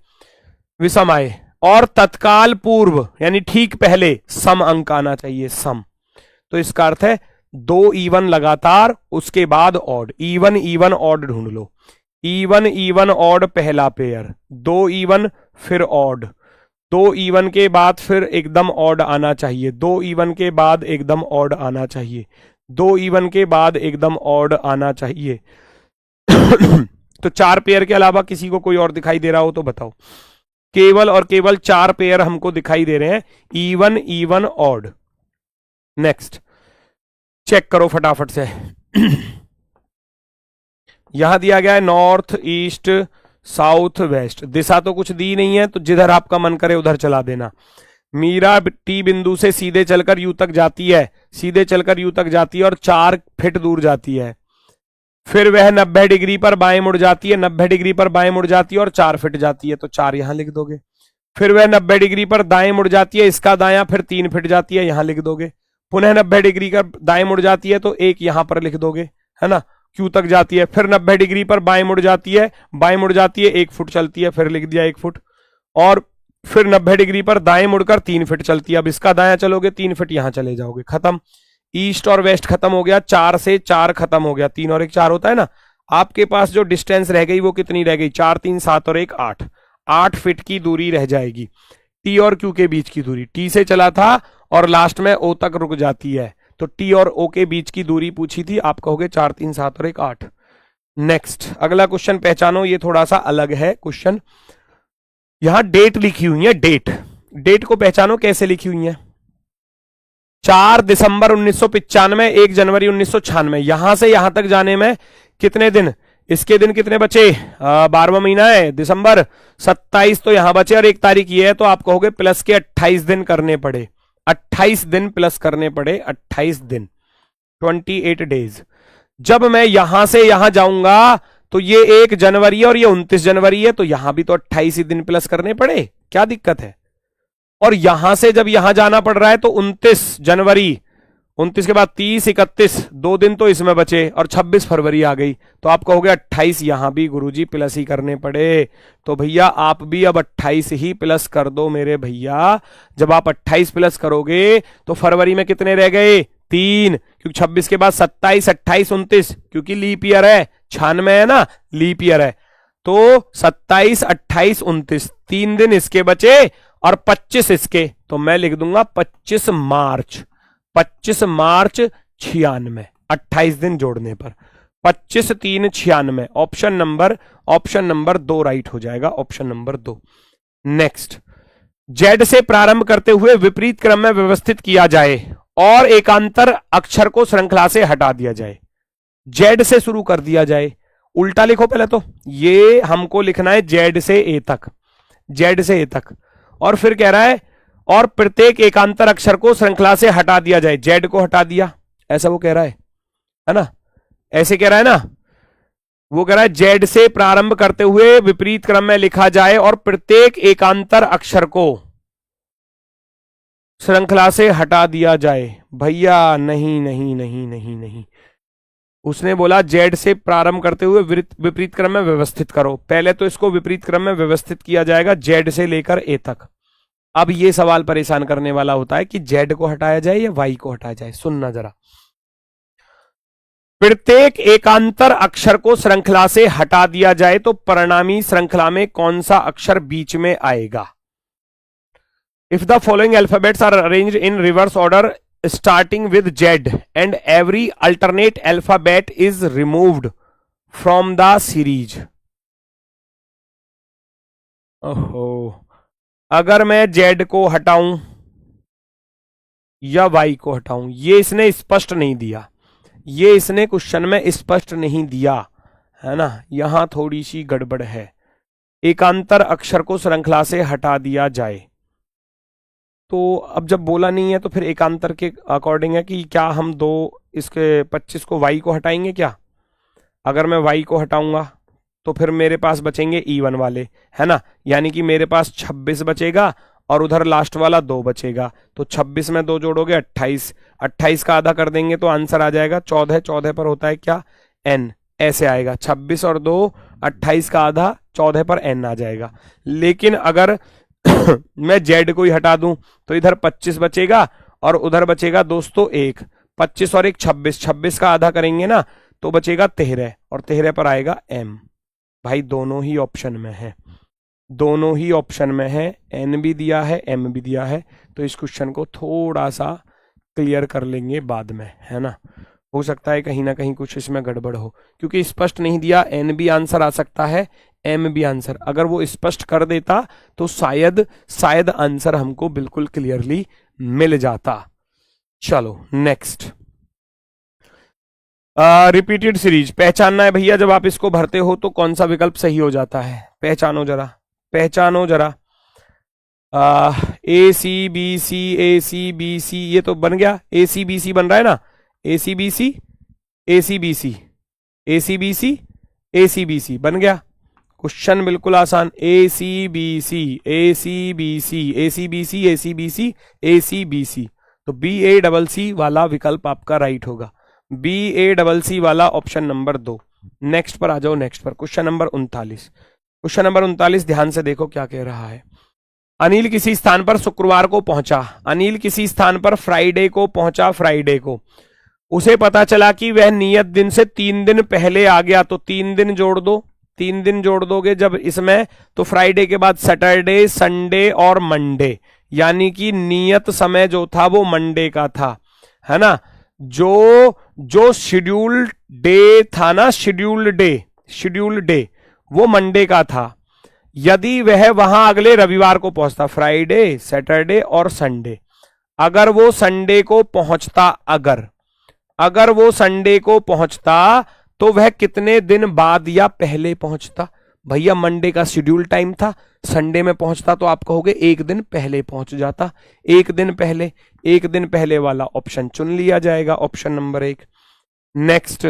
विषम आए, और तत्काल पूर्व यानी ठीक पहले सम अंक आना चाहिए, सम। तो इसका अर्थ है 2 इवन लगातार, उसके बाद ऑड। इवन इवन ऑड ढूंढ लो। इवन इवन ऑड पहला पेयर, 2 इवन फिर ऑड, 2 इवन के बाद फिर एकदम ऑड आना चाहिए, 2 इवन के बाद एकदम ऑड आना चाहिए, 2 इवन के बाद एकदम ऑड आना चाहिए। तो 4 पेयर के अलावा किसी को कोई और दिखाई दे रहा हो तो बताओ। केवल और केवल 4 पेयर हमको दिखाई दे रहे हैं, even even odd. Next, check करो फटाफट से। यहां दिया गया है नॉर्थ ईस्ट साउथ वेस्ट, दिशा तो कुछ दी नहीं है, तो जिधर आपका मन करे उधर चला देना। मीरा टी बिंदु से सीधे चलकर यू तक जाती है, सीधे चलकर यू तक जाती है और 4 फीट दूर जाती है। फिर वह 90 डिग्री पर बाएं मुड़ जाती है, 90 डिग्री पर बाएं मुड़ जाती है और 4 फीट जाती है, तो 4 यहां लिख दोगे। फिर वह 90 डिग्री पर दाएं मुड़ जाती है, इसका दायां, फिर 3 फीट जाती है, यहां लिख दोगे। पुनः 90 डिग्री का दाएं मुड़ जाती है तो 1 यहां पर लिख दोगे, है ना, क्यू तक जाती है। फिर 90 डिग्री पर बाएं मुड़ जाती है, बाएं मुड़ जाती है, 1 फुट चलती है, फिर लिख दिया 1 फुट। और फिर 90 डिग्री पर दाएं मुड़कर 3 फीट चलती है, अब इसका दायां चलोगे 3 फीट यहां चले जाओगे, खत्म। ईस्ट और वेस्ट खत्म हो गया, 4 से 4 खत्म हो गया, 3 और 1 4 होता है ना। आपके पास जो डिस्टेंस रह गई वो कितनी रह गई? 4 3 7 और 1 8, 8 फीट की दूरी रह जाएगी। टी और क्यू के बीच की दूरी, टी से चला था और लास्ट में ओ तक रुक जाती है, तो टी और ओ के बीच की दूरी पूछी थी, आप कहोगे 4 3 7 और 1 8। नेक्स्ट, अगला क्वेश्चन पहचानो, ये थोड़ा सा अलग है क्वेश्चन। यहां डेट लिखी हुई है, डेट, डेट को पहचानो कैसे लिखी हुई है। 4 दिसंबर 1995, 1 जनवरी 1996, यहां से यहां तक जाने में कितने दिन? इसके दिन कितने बचे? 12वां महीना है दिसंबर, 27 तो यहां बचे और 1 तारीख ये है, तो आप कहोगे प्लस के 28 दिन करने पड़े, 28 दिन प्लस करने पड़े, 28 दिन, 28 डेज। जब मैं यहां से यहां जाऊंगा तो ये 1 जनवरी और ये 29 जनवरी है, तो यहां भी तो 28 ही दिन प्लस करने पड़े, क्या दिक्कत है? और यहां से जब यहां जाना पड़ रहा है तो 29 जनवरी, 29 के बाद 30 31, 2 दिन तो इसमें बचे और 26 फरवरी आ गई, तो आप कहोगे 28 यहां भी गुरुजी प्लस ही करने पड़े। तो भैया आप भी अब 28 ही प्लस कर दो मेरे भैया। जब आप 28 प्लस करोगे तो फरवरी में कितने रह गए? 3, क्योंकि 26 के बाद 27 28 29, क्योंकि लीप ईयर है, 96 है ना, लीप ईयर है, तो 27 28 29, 3 दिन इसके बचे और 25 इसके, तो मैं लिख दूंगा 25 मार्च, 25 मार्च 96, 28 दिन जोड़ने पर 25 3 96। ऑप्शन नंबर 2 राइट हो जाएगा, ऑप्शन नंबर 2। नेक्स्ट, जेड से प्रारंभ करते हुए विपरीत क्रम में व्यवस्थित किया जाए और एकांतर अक्षर को श्रृंखला से हटा दिया जाए। जेड से शुरू कर दिया जाए, उल्टा लिखो पहले तो, ये हमको लिखना है जेड से ए तक, जेड से ए तक, और फिर कह रहा है और प्रत्येक एकांतर अक्षर को श्रृंखला से हटा दिया जाए। जेड को हटा दिया, ऐसा वो कह रहा है ना, ऐसे कह रहा है ना, वो कह रहा है जेड से प्रारंभ करते हुए विपरीत क्रम में लिखा जाए और प्रत्येक एकांतर अक्षर को श्रृंखला से हटा दिया जाए। भैया नहीं नहीं नहीं नहीं नहीं, उसने बोला जेड से प्रारंभ करते हुए विपरीत क्रम में व्यवस्थित करो। पहले तो इसको विपरीत क्रम में व्यवस्थित किया जाएगा जेड से लेकर ए तक। अब ये सवाल परेशान करने वाला होता है कि जेड को हटाया जाए या वाई को हटाया जाए। सुनना जरा, प्रत्येक एकांतर अक्षर को श्रृंखला से हटा दिया जाए तो परिणामी श्रृंखला में कौन सा अक्षर बीच में आएगा? If the following alphabets are arranged in reverse order starting with Z and every alternate alphabet is removed from the series. ओहो, अगर मैं Z को हटाऊं या Y को हटाऊं, ये इसने स्पष्ट नहीं दिया, ये इसने क्वेश्चन में स्पष्ट नहीं दिया है ना, यहां थोड़ी सी गड़बड़ है। एकांतर अक्षर को श्रृंखला से हटा दिया जाए, तो अब जब बोला नहीं है तो फिर एकांतर के अकॉर्डिंग है कि क्या हम दो इसके 25 को Y को हटाएंगे क्या? अगर मैं Y को हटाऊंगा तो फिर मेरे पास बचेंगे E1 वाले, है ना, यानी कि मेरे पास 26 बचेगा और उधर लास्ट वाला 2 बचेगा, तो 26 में 2 जोड़ोगे 28, 28 का आधा कर देंगे तो आंसर आ जाएगा 14, 14 पर होता है क्या N, ऐसे आएगा 26 और 2 28 का आधा 14 पर N आ जाएगा। लेकिन अगर मैं Z को ही हटा दूं तो इधर 25 बचेगा और उधर बचेगा दोस्तों 1, 25 और 1 26, 26 का आधा करेंगे ना तो बचेगा 13 और 13 पर आएगा M। भाई दोनों ही ऑप्शन में है, दोनों ही ऑप्शन में है, N भी दिया है M भी दिया है, तो इस क्वेश्चन को थोड़ा सा क्लियर कर लेंगे बाद में, है ना। हो सकता है कहीं ना कहीं कुछ इसमें गड़बड़ हो, क्योंकि स्पष्ट नहीं दिया, N भी आंसर आ सकता है, M भी आंसर, अगर वो स्पष्ट कर देता तो शायद आंसर हमको बिल्कुल क्लियरली मिल जाता। चलो नेक्स्ट, रिपीटेड सीरीज पहचानना है भैया, जब आप इसको भरते हो तो कौन सा विकल्प सही हो जाता है, पहचानो जरा, पहचानो जरा। ए सी बी सी, ये तो बन गया, ए सी बी सी बन रहा है ना, ए सी बी सी, ए सी बी सी, ए सी बी सी, ए सी बी सी बन गया। क्वेश्चन बिल्कुल आसान, ए सी बी सी, ए सी बी सी, ए सी बी सी, ए सी बी सी, ए सी बी सी, तो BACC वाला विकल्प आपका राइट होगा, BACC वाला ऑप्शन नंबर 2। नेक्स्ट पर आ जाओ, नेक्स्ट पर क्वेश्चन नंबर 39। क्वेश्चन नंबर 39 ध्यान से देखो क्या कह रहा है। अनिल किसी स्थान पर शुक्रवार को पहुंचा, अनिल किसी स्थान पर फ्राइडे को पहुंचा, फ्राइडे को उसे पता चला कि वह नियत दिन से 3 दिन पहले आ गया, तो 3 दिन जोड़ दो, 3 दिन जोड़ दोगे जब इसमें तो फ्राइडे के बाद सैटरडे, संडे और मंडे, यानी कि नियत समय जो था वो मंडे का था, है ना। जो शेड्यूल्ड डे था ना, शेड्यूल्ड डे वो मंडे का था। यदि वह वहां अगले रविवार को पहुंचता, फ्राइडे, सैटरडे और संडे, अगर वो संडे को पहुंचता, अगर वो संडे को पहुंचता तो वह कितने दिन बाद या पहले पहुंचता? भैया मंडे का शेड्यूल टाइम था, संडे में पहुंचता तो आप कहोगे 1 दिन पहले पहुंच जाता, 1 दिन पहले, 1 दिन पहले वाला ऑप्शन चुन लिया जाएगा, ऑप्शन नंबर 1। नेक्स्ट,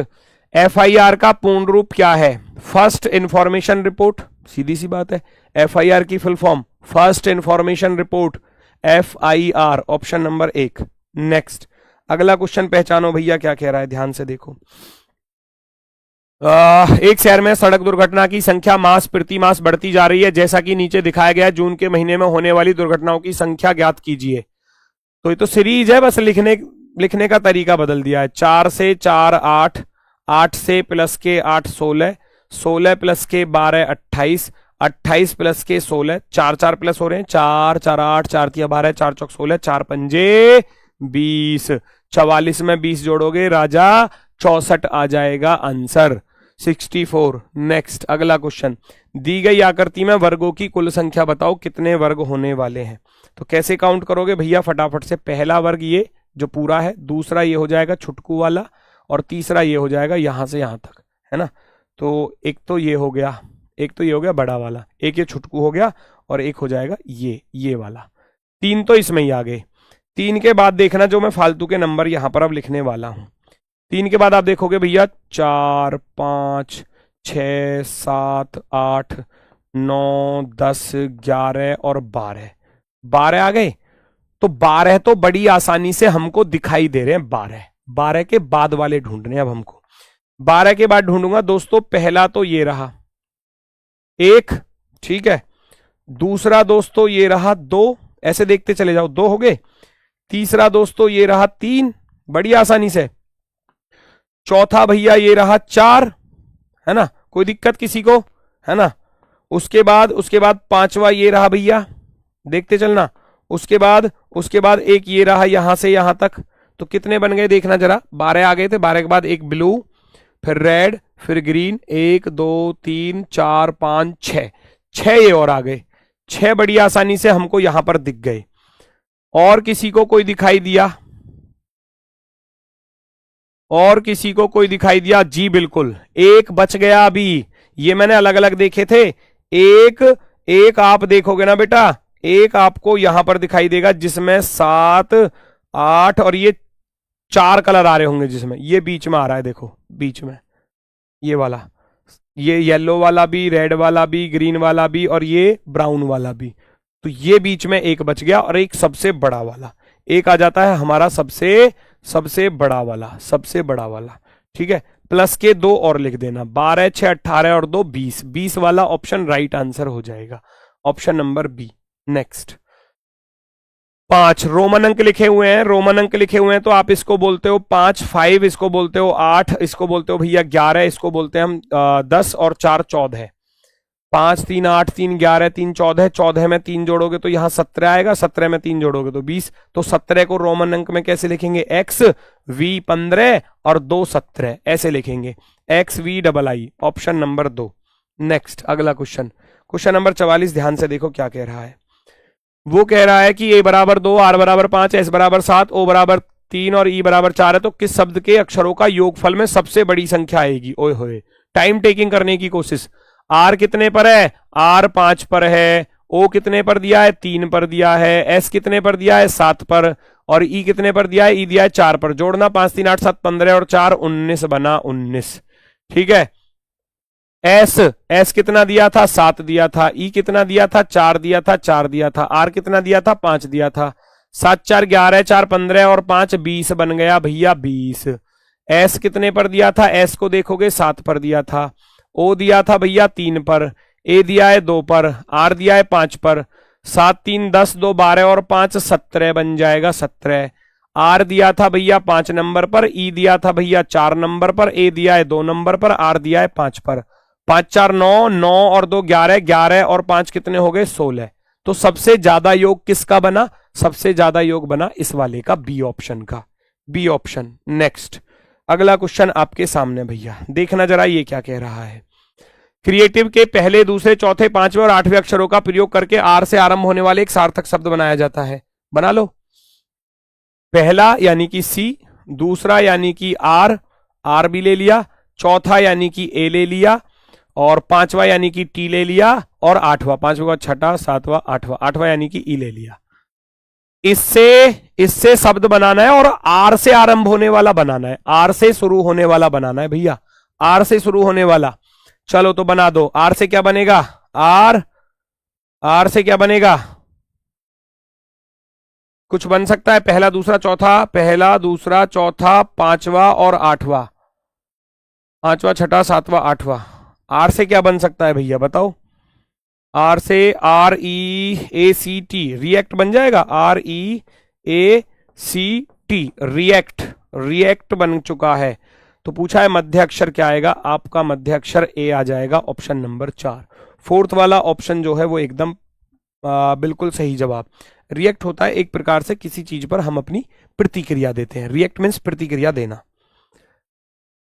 FIR का पूर्ण रूप क्या है? फर्स्ट इंफॉर्मेशन रिपोर्ट, सीधी सी बात है, FIR की full form first information report, FIR, option number 1। Next, अगला क्वेश्चन पहचानो भैया क्या कह रहा है, ध्यान से देखो। एक शहर में सड़क दुर्घटना की संख्या मास प्रति मास बढ़ती जा रही है, जैसा कि नीचे दिखाया गया है। जून के महीने में होने वाली दुर्घटनाओं की संख्या ज्ञात कीजिए। तो ये तो सीरीज है, बस लिखने का तरीका बदल दिया है। 4 से 4 8, 8 से प्लस के 8 16, 16 प्लस के 12 28, 28 प्लस के 16, 4 4 प्लस हो रहे हैं, 4 4 8, 4 3 12, 4 चौक 16, 4 पंजे 20, 44 में 20 जोड़ोगे राजा 64 आ जाएगा आंसर, 64। नेक्स्ट, अगला क्वेश्चन, दी गई आकृति में वर्गों की कुल संख्या बताओ, कितने वर्ग होने वाले हैं? तो कैसे काउंट करोगे भैया, फटाफट से। पहला वर्ग ये जो पूरा है, दूसरा ये हो जाएगा छुटकू वाला, और तीसरा ये हो जाएगा यहां से यहां तक, है ना। तो एक तो ये हो गया, एक तो ये हो गया बड़ा वाला, एक ये छुटकू हो गया, और एक हो जाएगा ये वाला। 3 तो इसमें ही आ गए। 3 के बाद देखना जो मैं फालतू के नंबर यहां पर अब लिखने वाला हूं। 3 के बाद आप देखोगे भैया 4 5 6 7 8 9 10 11 और 12 आ गए। तो 12 तो बड़ी आसानी से हमको दिखाई दे रहे हैं। 12 के बाद वाले ढूंढने अब हमको। 12 के बाद ढूंढूंगा दोस्तों, पहला तो ये रहा 1, ठीक है। दूसरा दोस्तों ये रहा 2, ऐसे देखते चले जाओ, 2 हो गए। तीसरा दोस्तों ये रहा 3, बड़ी आसानी से। चौथा भैया ये रहा 4, है ना, कोई दिक्कत किसी को, है ना। उसके बाद 5वां ये रहा भैया, देखते चलना। उसके बाद एक ये रहा यहां से यहां तक, तो कितने बन गए देखना जरा, 12 आ गए थे, 12 के बाद एक ब्लू, फिर रेड, फिर ग्रीन, 1 2 3 4 5 6, 6 ये और आ गए, 6 बड़ी आसानी से हमको यहां पर दिख गए। और किसी को कोई दिखाई दिया? और किसी को कोई दिखाई दिया? जी बिल्कुल, एक बच गया अभी, ये मैंने अलग अलग देखे थे। एक आप देखोगे ना बेटा, एक आपको यहां पर दिखाई देगा जिसमें 7 8 और ये 4 कलर आ रहे होंगे, जिसमें ये बीच में आ रहा है, देखो बीच में ये वाला, ये येलो वाला भी, रेड वाला भी, ग्रीन वाला भी और ये ब्राउन वाला भी। तो ये बीच में एक बच गया और एक सबसे बड़ा वाला, एक आ जाता है हमारा सबसे बड़ा वाला, सबसे बड़ा वाला। ठीक है, प्लस के 2 और लिख देना, 12 6 18 और 2 20, 20 वाला ऑप्शन राइट आंसर हो जाएगा, option number B. Next 5 Roman अंक लिखे हुए हैं, रोमन अंक लिखे हुए हैं तो आप इसको बोलते हो 5, 5 इसको बोलते हो 8, इसको बोलते हो भैया 11, इसको बोलते हैं हम 10 और 4 14, 5 3 8 3 11 3 14, 14 में 3 जोड़ोगे तो यहां 17 आएगा, 17 में 3 जोड़ोगे तो 20, तो 17 को रोमन अंक में कैसे लिखेंगे? एक्स वी 15 और 2 17, ऐसे लिखेंगे, X V double I, option number 2। Next अगला क्वेश्चन, क्वेश्चन नंबर 44, ध्यान से देखो क्या कह रहा है। वो कह रहा है कि ए बराबर 2, आर बराबर 5, एस बराबर 7, ओ बराबर 3 और ई बराबर 4 है, तो किस शब्द के अक्षरों का योगफल में सबसे बड़ी संख्या आएगी? ओए होए, टाइम टेकिंग करने की कोशिश। आर कितने पर है? आर 5 पर है। ओ कितने पर दिया है? 3 पर दिया है। एस कितने पर दिया है? 7 पर। और ई कितने पर दिया है? ई दिया है 4 पर। जोड़ना 5 3 8 7 15 और 4 19 बना 19। ठीक है, एस कितना दिया था? 7 दिया था। ई कितना दिया था? 4 दिया था, 4 दिया था। आर कितना दिया था? 5 दिया था। 7 4 11, 4 15 और 5 20 बन गया भैया 20। एस कितने पर दिया था? एस को देखोगे 7 पर दिया था। ओ दिया था भैया 3 पर। ए दिया है 2 पर। आर दिया है 5 पर। 7 3 10, 2 12 और 5 17 बन जाएगा 17। आर दिया था भैया 5 नंबर पर। ई दिया था भैया 4 नंबर पर। ए दिया है 2 नंबर पर। आर दिया है 5 पर। 5 4 9, 9 और 2 11, 11 और 5 कितने हो गए? 16। तो सबसे ज्यादा योग किसका बना? सबसे ज्यादा योग बना इस वाले का, बी ऑप्शन का, बी ऑप्शन। नेक्स्ट अगला क्वेश्चन आपके सामने भैया, देखना जरा ये क्या कह रहा है। क्रिएटिव के पहले, दूसरे, चौथे, 5वें और 8वें अक्षरों का प्रयोग करके आर से आरंभ होने वाले एक सार्थक शब्द बनाया जाता है। बना लो। पहला यानी कि सी, दूसरा यानी कि आर, आर भी ले लिया, चौथा यानी कि ए ले लिया, और 5वां यानी कि टी ले लिया, और 8वां, 5वां, 6वां, 7वां, 8वां, 8वां यानी कि ई ले लिया। इससे शब्द बनाना है और आर से आरंभ होने वाला बनाना है, आर से शुरू होने वाला बनाना है भैया, आर से शुरू होने वाला। चलो तो बना दो। आर से क्या बनेगा? आर से क्या बनेगा? कुछ बन सकता है? पहला, दूसरा, चौथा, पहला, दूसरा, चौथा, 5वां और 8वां, 5वां, 6वां, 7वां, 8वां। आर से क्या बन सकता है भैया बताओ? आर से REACT, रिएक्ट बन जाएगा। REACT, रिएक्ट, रिएक्ट बन चुका है। तो पूछा है मध्य अक्षर क्या आएगा? आपका मध्य अक्षर ए आ जाएगा, ऑप्शन नंबर 4। फोर्थ वाला ऑप्शन जो है वो एकदम बिल्कुल सही जवाब। रिएक्ट होता है एक प्रकार से किसी चीज पर हम अपनी प्रतिक्रिया देते हैं। रिएक्ट मीन्स प्रतिक्रिया देना।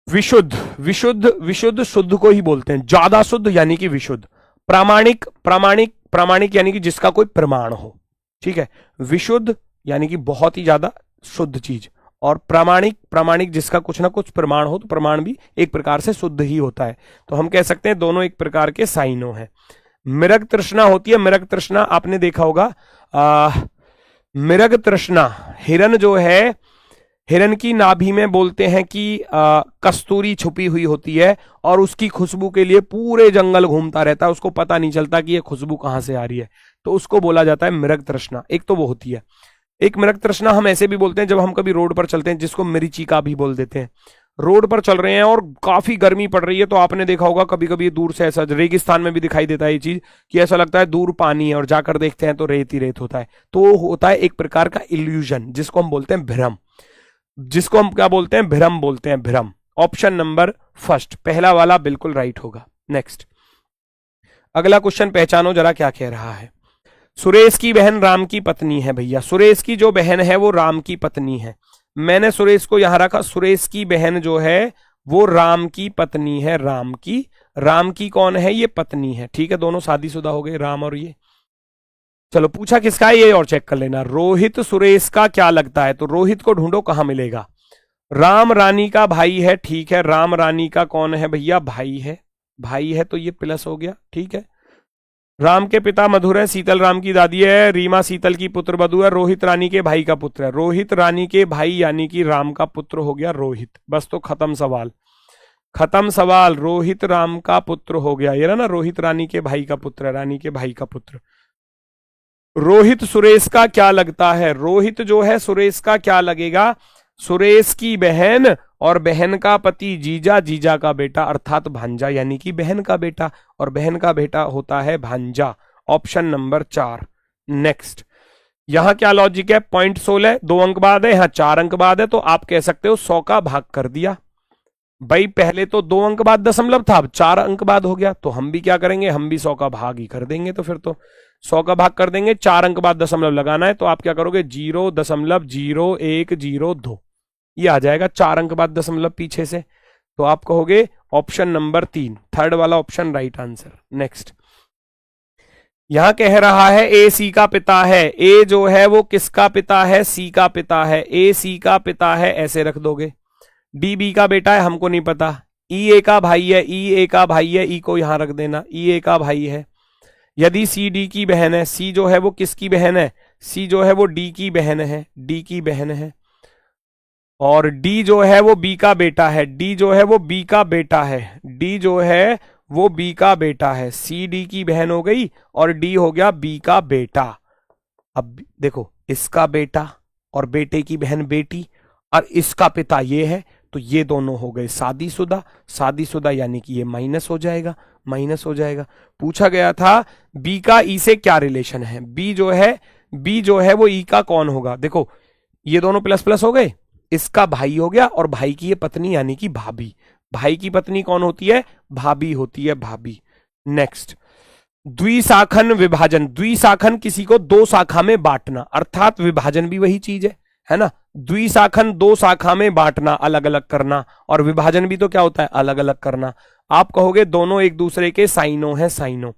विशुद्ध, विशुद्ध, विशुद्ध शुद्ध को ही बोलते हैं। ज्यादा शुद्ध यानी कि विशुद्ध। प्रामाणिक, प्रामाणिक, प्रामाणिक यानी कि जिसका कोई प्रमाण हो। ठीक है, विशुद्ध यानी कि बहुत ही ज्यादा शुद्ध चीज, और प्रामाणिक, प्रामाणिक जिसका कुछ ना कुछ प्रमाण हो, तो प्रमाण भी एक प्रकार से शुद्ध ही होता है। तो हम कह सकते हैं दोनों एक प्रकार के साइनो हैं। मृग तृष्णा होती है, मृग तृष्णा आपने देखा होगा। मृग तृष्णा, हिरन जो है, हिरन की नाभि में बोलते हैं कि कस्तूरी छुपी हुई होती है, और उसकी खुशबू के लिए पूरे जंगल घूमता रहता है, उसको पता नहीं चलता कि ये खुशबू कहां से आ रही है, तो उसको बोला जाता है मृग तृष्णा। एक तो वो होती है। एक मृग तृष्णा हम ऐसे भी बोलते हैं जब हम कभी रोड पर चलते हैं, जिसको मरीचिका भी बोल देते हैं। रोड पर चल रहे हैं और काफी गर्मी पड़ रही है, तो आपने देखा होगा कभी कभी दूर से, ऐसा रेगिस्तान में भी दिखाई देता है ये चीज, कि ऐसा लगता है दूर पानी है और जाकर देखते हैं तो रेत ही रेत होता है। तो होता है एक प्रकार का इल्यूजन, जिसको हम बोलते हैं भ्रम, जिसको हम क्या बोलते हैं? भ्रम बोलते हैं, भ्रम। ऑप्शन नंबर फर्स्ट, पहला वाला बिल्कुल राइट होगा। नेक्स्ट अगला क्वेश्चन पहचानो जरा क्या कह रहा है। सुरेश की बहन राम की पत्नी है भैया। सुरेश की जो बहन है वो राम की पत्नी है। मैंने सुरेश को यहां रखा, सुरेश की बहन जो है वो राम की पत्नी है, राम की कौन है, ये पत्नी है, ठीक है, दोनों शादीशुदा हो गए, राम और ये। चलो पूछा किसका है ये और चेक कर लेना। रोहित सुरेश का क्या लगता है, तो रोहित को ढूंढो कहां मिलेगा। राम रानी का भाई है, ठीक है, राम रानी का कौन है भैया, भाई है तो ये प्लस हो गया, ठीक है। राम के पिता मधुर है, शीतल राम की दादी है, रीमा शीतल की पुत्र वधू है, रोहित रानी के भाई का पुत्र है, रोहित रानी के भाई यानी कि राम का पुत्र हो गया रोहित, बस तो खत्म सवाल, रोहित राम का पुत्र हो गया, ये ना रोहित रानी के भाई का पुत्र है, रानी के भाई का पुत्र। रोहित सुरेश का क्या लगता है, रोहित जो है सुरेश का क्या लगेगा, सुरेश की बहन और बहन का पति जीजा, जीजा का बेटा अर्थात भांजा यानी कि बहन का बेटा, और बहन का बेटा होता है भांजा, ऑप्शन नंबर 4। नेक्स्ट, यहां क्या लॉजिक है, 0.16 2 अंक बाद है, यहां 4 अंक बाद है, तो आप कह सकते हो 100 का भाग कर दिया भाई, पहले तो 2 अंक बाद दशमलव था, अब 4 अंक बाद हो गया, तो हम भी क्या करेंगे, हम भी 100 का भाग ही कर देंगे, तो फिर तो 100 का भाग कर देंगे, 4 अंक बाद दशमलव लगाना है, तो आप क्या करोगे 0.0102 ये आ जाएगा, 4 अंक बाद दशमलव पीछे से, तो आप कहोगे ऑप्शन नंबर 3, थर्ड वाला ऑप्शन राइट आंसर। नेक्स्ट, यहां कह रहा है ए सी का पिता है, ए जो है वो किसका पिता है, सी का पिता है, ए सी का पिता है ऐसे रख दोगे, डी बी का बेटा है हमको नहीं पता, ई ए का भाई है, ई को यहां रख देना, ई ए का भाई है। यदि सी डी की बहन है, सी जो है वो किसकी बहन है, सी जो है वो डी की बहन है, और डी जो है वो बी का बेटा है, डी जो है वो बी का बेटा है, सी डी की बहन हो गई और डी हो गया बी का बेटा। अब देखो इसका बेटा और बेटे की बहन बेटी और इसका पिता ये है, तो ये दोनों हो गए शादीशुदा यानी कि ये माइनस हो जाएगा। पूछा गया था बी का ई से क्या रिलेशन है, बी जो है वो ई का कौन होगा, देखो ये दोनों प्लस प्लस हो गए, इसका भाई हो गया और भाई की ये पत्नी यानी कि भाभी, भाई की पत्नी कौन होती है, भाभी होती है, भाभी। नेक्स्ट, द्विशाखन विभाजन, द्विशाखन किसी को 2 शाखा में बांटना, अर्थात विभाजन भी वही चीज है ना, द्विशाखन 2 शाखा में बांटना, अलग अलग करना, और विभाजन भी तो क्या होता है, अलग अलग करना। आप कहोगे दोनों एक दूसरे के साइनो है, साइनो।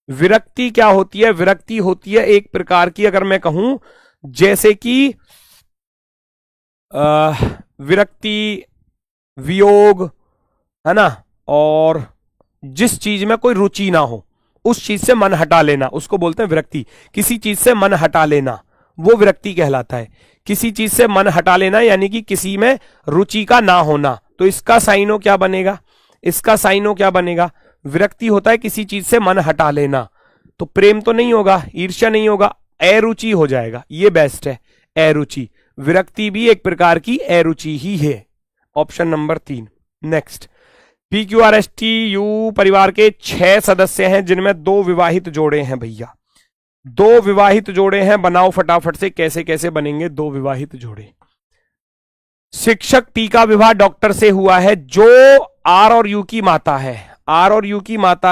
विरक्ति क्या होती है, विरक्ति होती है एक प्रकार की, अगर मैं कहूं जैसे कि विरक्ति, वियोग, है ना, और जिस चीज में कोई रुचि ना हो उस चीज से मन हटा लेना, उसको बोलते हैं विरक्ति। किसी चीज से मन हटा लेना वो विरक्ति कहलाता है, किसी चीज से मन हटा लेना यानी कि किसी में रुचि का ना होना, तो इसका साइनो क्या बनेगा, विरक्ति होता है किसी चीज से मन हटा लेना, तो प्रेम तो नहीं होगा, ईर्ष्या नहीं होगा, अरुचि हो जाएगा, ये बेस्ट है, अरुचि। विरक्ति भी एक प्रकार की अरुचि ही है, ऑप्शन नंबर 3। नेक्स्ट, PQRSTU परिवार के 6 सदस्य हैं जिनमें 2 विवाहित जोड़े हैं भैया, 2 विवाहित जोड़े हैं, बनाओ फटाफट से कैसे कैसे बनेंगे 2 विवाहित जोड़े। शिक्षक टी का विवाह डॉक्टर से हुआ है जो आर और यू की माता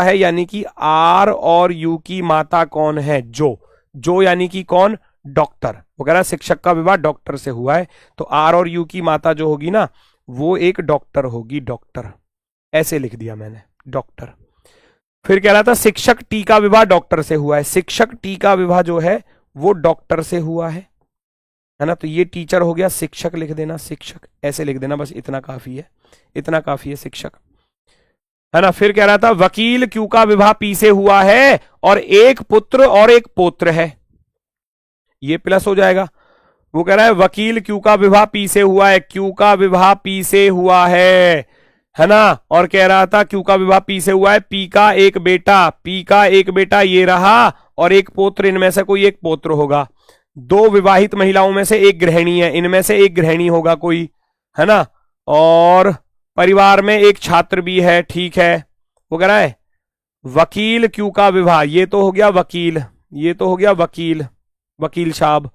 है, यानी कि आर और यू की माता कौन है, जो यानी कि कौन, डॉक्टर। वो कह रहा है शिक्षक का विवाह डॉक्टर से हुआ है, तो आर और यू की माता जो होगी ना वो एक डॉक्टर होगी, डॉक्टर ऐसे लिख दिया मैंने, डॉक्टर। फिर कह रहा था शिक्षक टी का विवाह डॉक्टर से हुआ है, शिक्षक टी का विवाह जो है वो डॉक्टर से हुआ है ना, तो ये टीचर हो गया, शिक्षक लिख देना, शिक्षक ऐसे लिख देना, बस इतना काफी है शिक्षक, है ना। फिर कह रहा था वकील क्यू का विवाह पी से हुआ है और एक पुत्र और एक पौत्र है, ये प्लस हो जाएगा। वो कह रहा है वकील क्यू का विवाह पी से हुआ है, क्यू का विवाह पी से हुआ है ना, और कह रहा था क्यू का विवाह पी से हुआ है, पी का एक बेटा ये रहा, और एक पौत्र, इनमें से कोई एक पौत्र होगा। 2 विवाहित महिलाओं में से एक गृहिणी है, इनमें से एक गृहिणी होगा कोई, है ना, और परिवार में एक छात्र भी है, ठीक है। वो कह रहा है वकील क्यू का विवाह, ये तो हो गया वकील साहब,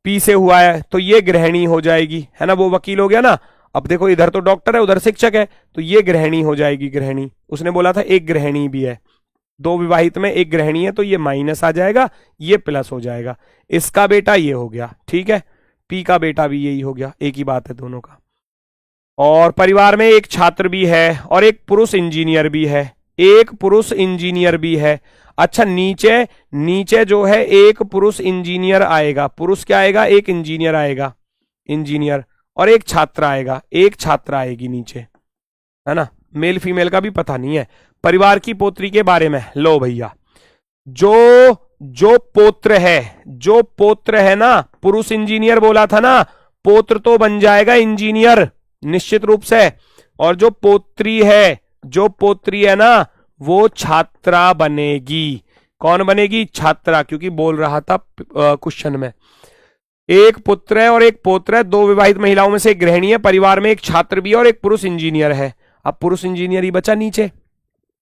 पी से हुआ है तो ये गृहिणी हो जाएगी, है ना, वो वकील हो गया ना। अब देखो इधर तो डॉक्टर है उधर शिक्षक है, तो ये गृहिणी हो जाएगी, गृहिणी। उसने बोला था एक गृहिणी भी है, 2 विवाहित में एक गृहिणी है, तो ये माइनस आ जाएगा, ये प्लस हो जाएगा। इसका बेटा ये हो गया, ठीक है, पी का बेटा भी यही हो गया, एक ही बात है दोनों का। और परिवार में एक छात्र भी है और एक पुरुष इंजीनियर भी है, एक पुरुष इंजीनियर भी है। अच्छा, नीचे नीचे जो है एक पुरुष इंजीनियर आएगा, पुरुष क्या आएगा, एक इंजीनियर आएगा, इंजीनियर, और एक छात्र आएगा, एक छात्र आएगी नीचे, है ना। मेल फीमेल का भी पता नहीं है। परिवार की पोत्री के बारे में लो भैया, जो पोत्र है ना, पुरुष इंजीनियर बोला था ना, पोत्र तो बन जाएगा इंजीनियर निश्चित रूप से, और जो पोत्री है ना वो छात्रा बनेगी। कौन बनेगी, छात्रा, क्योंकि बोल रहा था क्वेश्चन में। एक पुत्र है और एक पौत्र है, दो विवाहित महिलाओं में से एक गृहिणी है, परिवार में एक छात्र भी है और एक पुरुष इंजीनियर है। अब पुरुष इंजीनियर ही बचा नीचे।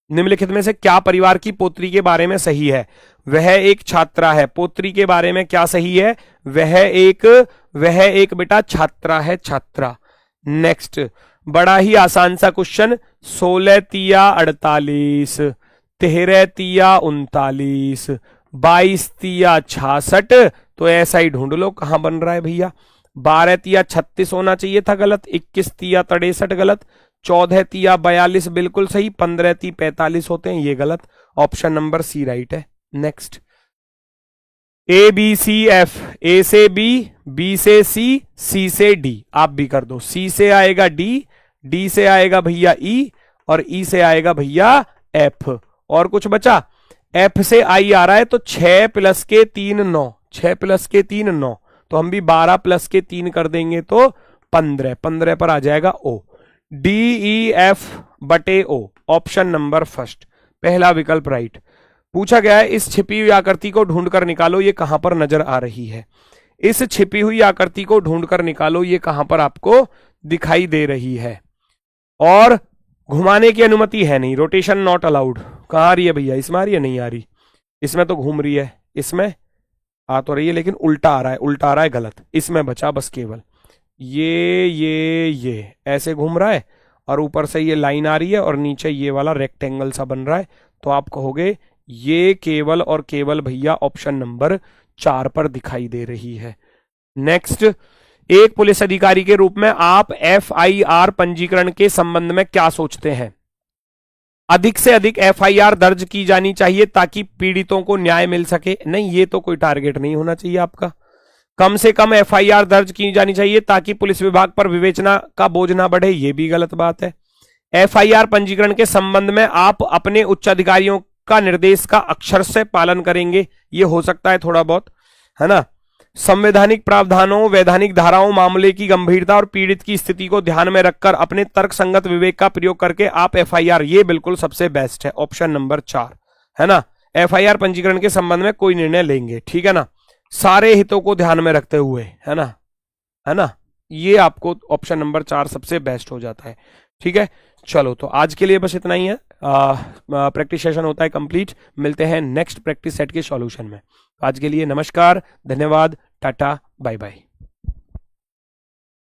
निम्नलिखित में से क्या परिवार की पोत्री के बारे में सही है, वह एक छात्रा है। पोत्री के बारे में क्या सही है, वह एक बेटा छात्रा है, छात्रा। नेक्स्ट, बड़ा ही आसान सा क्वेश्चन, 16 तिया 48, 13 तिया 39, 22 तिया 66, तो ऐसा ही ढूंढ लो कहां बन रहा है भैया। 12 तिया 36 होना चाहिए था, गलत। 21 तिया 63 गलत। 14 तिया 42 बिल्कुल सही। 15 ती 45 होते हैं, ये गलत। ऑप्शन नंबर सी राइट है। Next, A B C F, A से बी, बी से सी, सी से डी, आप भी कर दो। सी से आएगा डी, डी से आएगा भैया ई, और ई से आएगा भैया एफ। और कुछ बचा, एफ से आई आ रहा है, तो 6 + के 3 9, 6 + के 3 9, तो हम भी 12 + के 3 कर देंगे तो 15, 15 पर आ जाएगा ओ। डी ई एफ बटे ओ, ऑप्शन नंबर फर्स्ट, पहला विकल्प राइट। पूछा गया है, इस छिपी हुई आकृति को ढूंढकर निकालो, ये कहां पर नजर आ रही है। इस छिपी हुई आकृति को ढूंढकर निकालो, ये कहां पर आपको दिखाई दे रही है। और घुमाने की अनुमति है नहीं, रोटेशन नॉट अलाउड। कहां आ रही है भैया, इसमें आ रही है, नहीं आ रही, इसमें तो घूम रही है, इसमें आ तो रही है लेकिन उल्टा आ रहा है, उल्टा आ रहा है, गलत। इसमें बचा बस केवल ये ऐसे घूम रहा है, और ऊपर से ये लाइन आ रही है, और नीचे ये वाला रेक्टेंगल सा बन रहा है। तो आप कहोगे ये केवल और केवल भैया ऑप्शन नंबर 4 पर दिखाई दे रही है। नेक्स्ट, एक पुलिस अधिकारी के रूप में आप FIR पंजीकरण के संबंध में क्या सोचते हैं। अधिक से अधिक FIR दर्ज की जानी चाहिए ताकि पीड़ितों को न्याय मिल सके। नहीं, ये तो कोई टारगेट नहीं होना चाहिए आपका। कम से कम FIR दर्ज की जानी चाहिए ताकि पुलिस विभाग पर विवेचना का बोझ ना बढ़े, ये भी गलत बात है। FIR पंजीकरण के संबंध में आप अपने उच्च अधिकारियों का निर्देश का अक्षर से पालन करेंगे, ये हो सकता है थोड़ा बहुत, है ना। संवैधानिक प्रावधानों, वैधानिक धाराओं, मामले की गंभीरता और पीड़ित की स्थिति को ध्यान में रखकर अपने तर्कसंगत विवेक का प्रयोग करके आप FIR, ये बिल्कुल सबसे बेस्ट है, ऑप्शन नंबर 4, है ना। FIR पंजीकरण के संबंध में कोई निर्णय लेंगे, ठीक है ना, सारे हितों को ध्यान में रखते हुए, है ना, है ना। ये आपको ऑप्शन नंबर 4 सबसे बेस्ट हो जाता है, ठीक है। चलो, तो आज के लिए बस इतना ही है। प्रैक्टिस सेशन होता है कंप्लीट। मिलते हैं नेक्स्ट प्रैक्टिस सेट के सॉल्यूशन में। आज के लिए नमस्कार, धन्यवाद, टाटा, बाय बाय।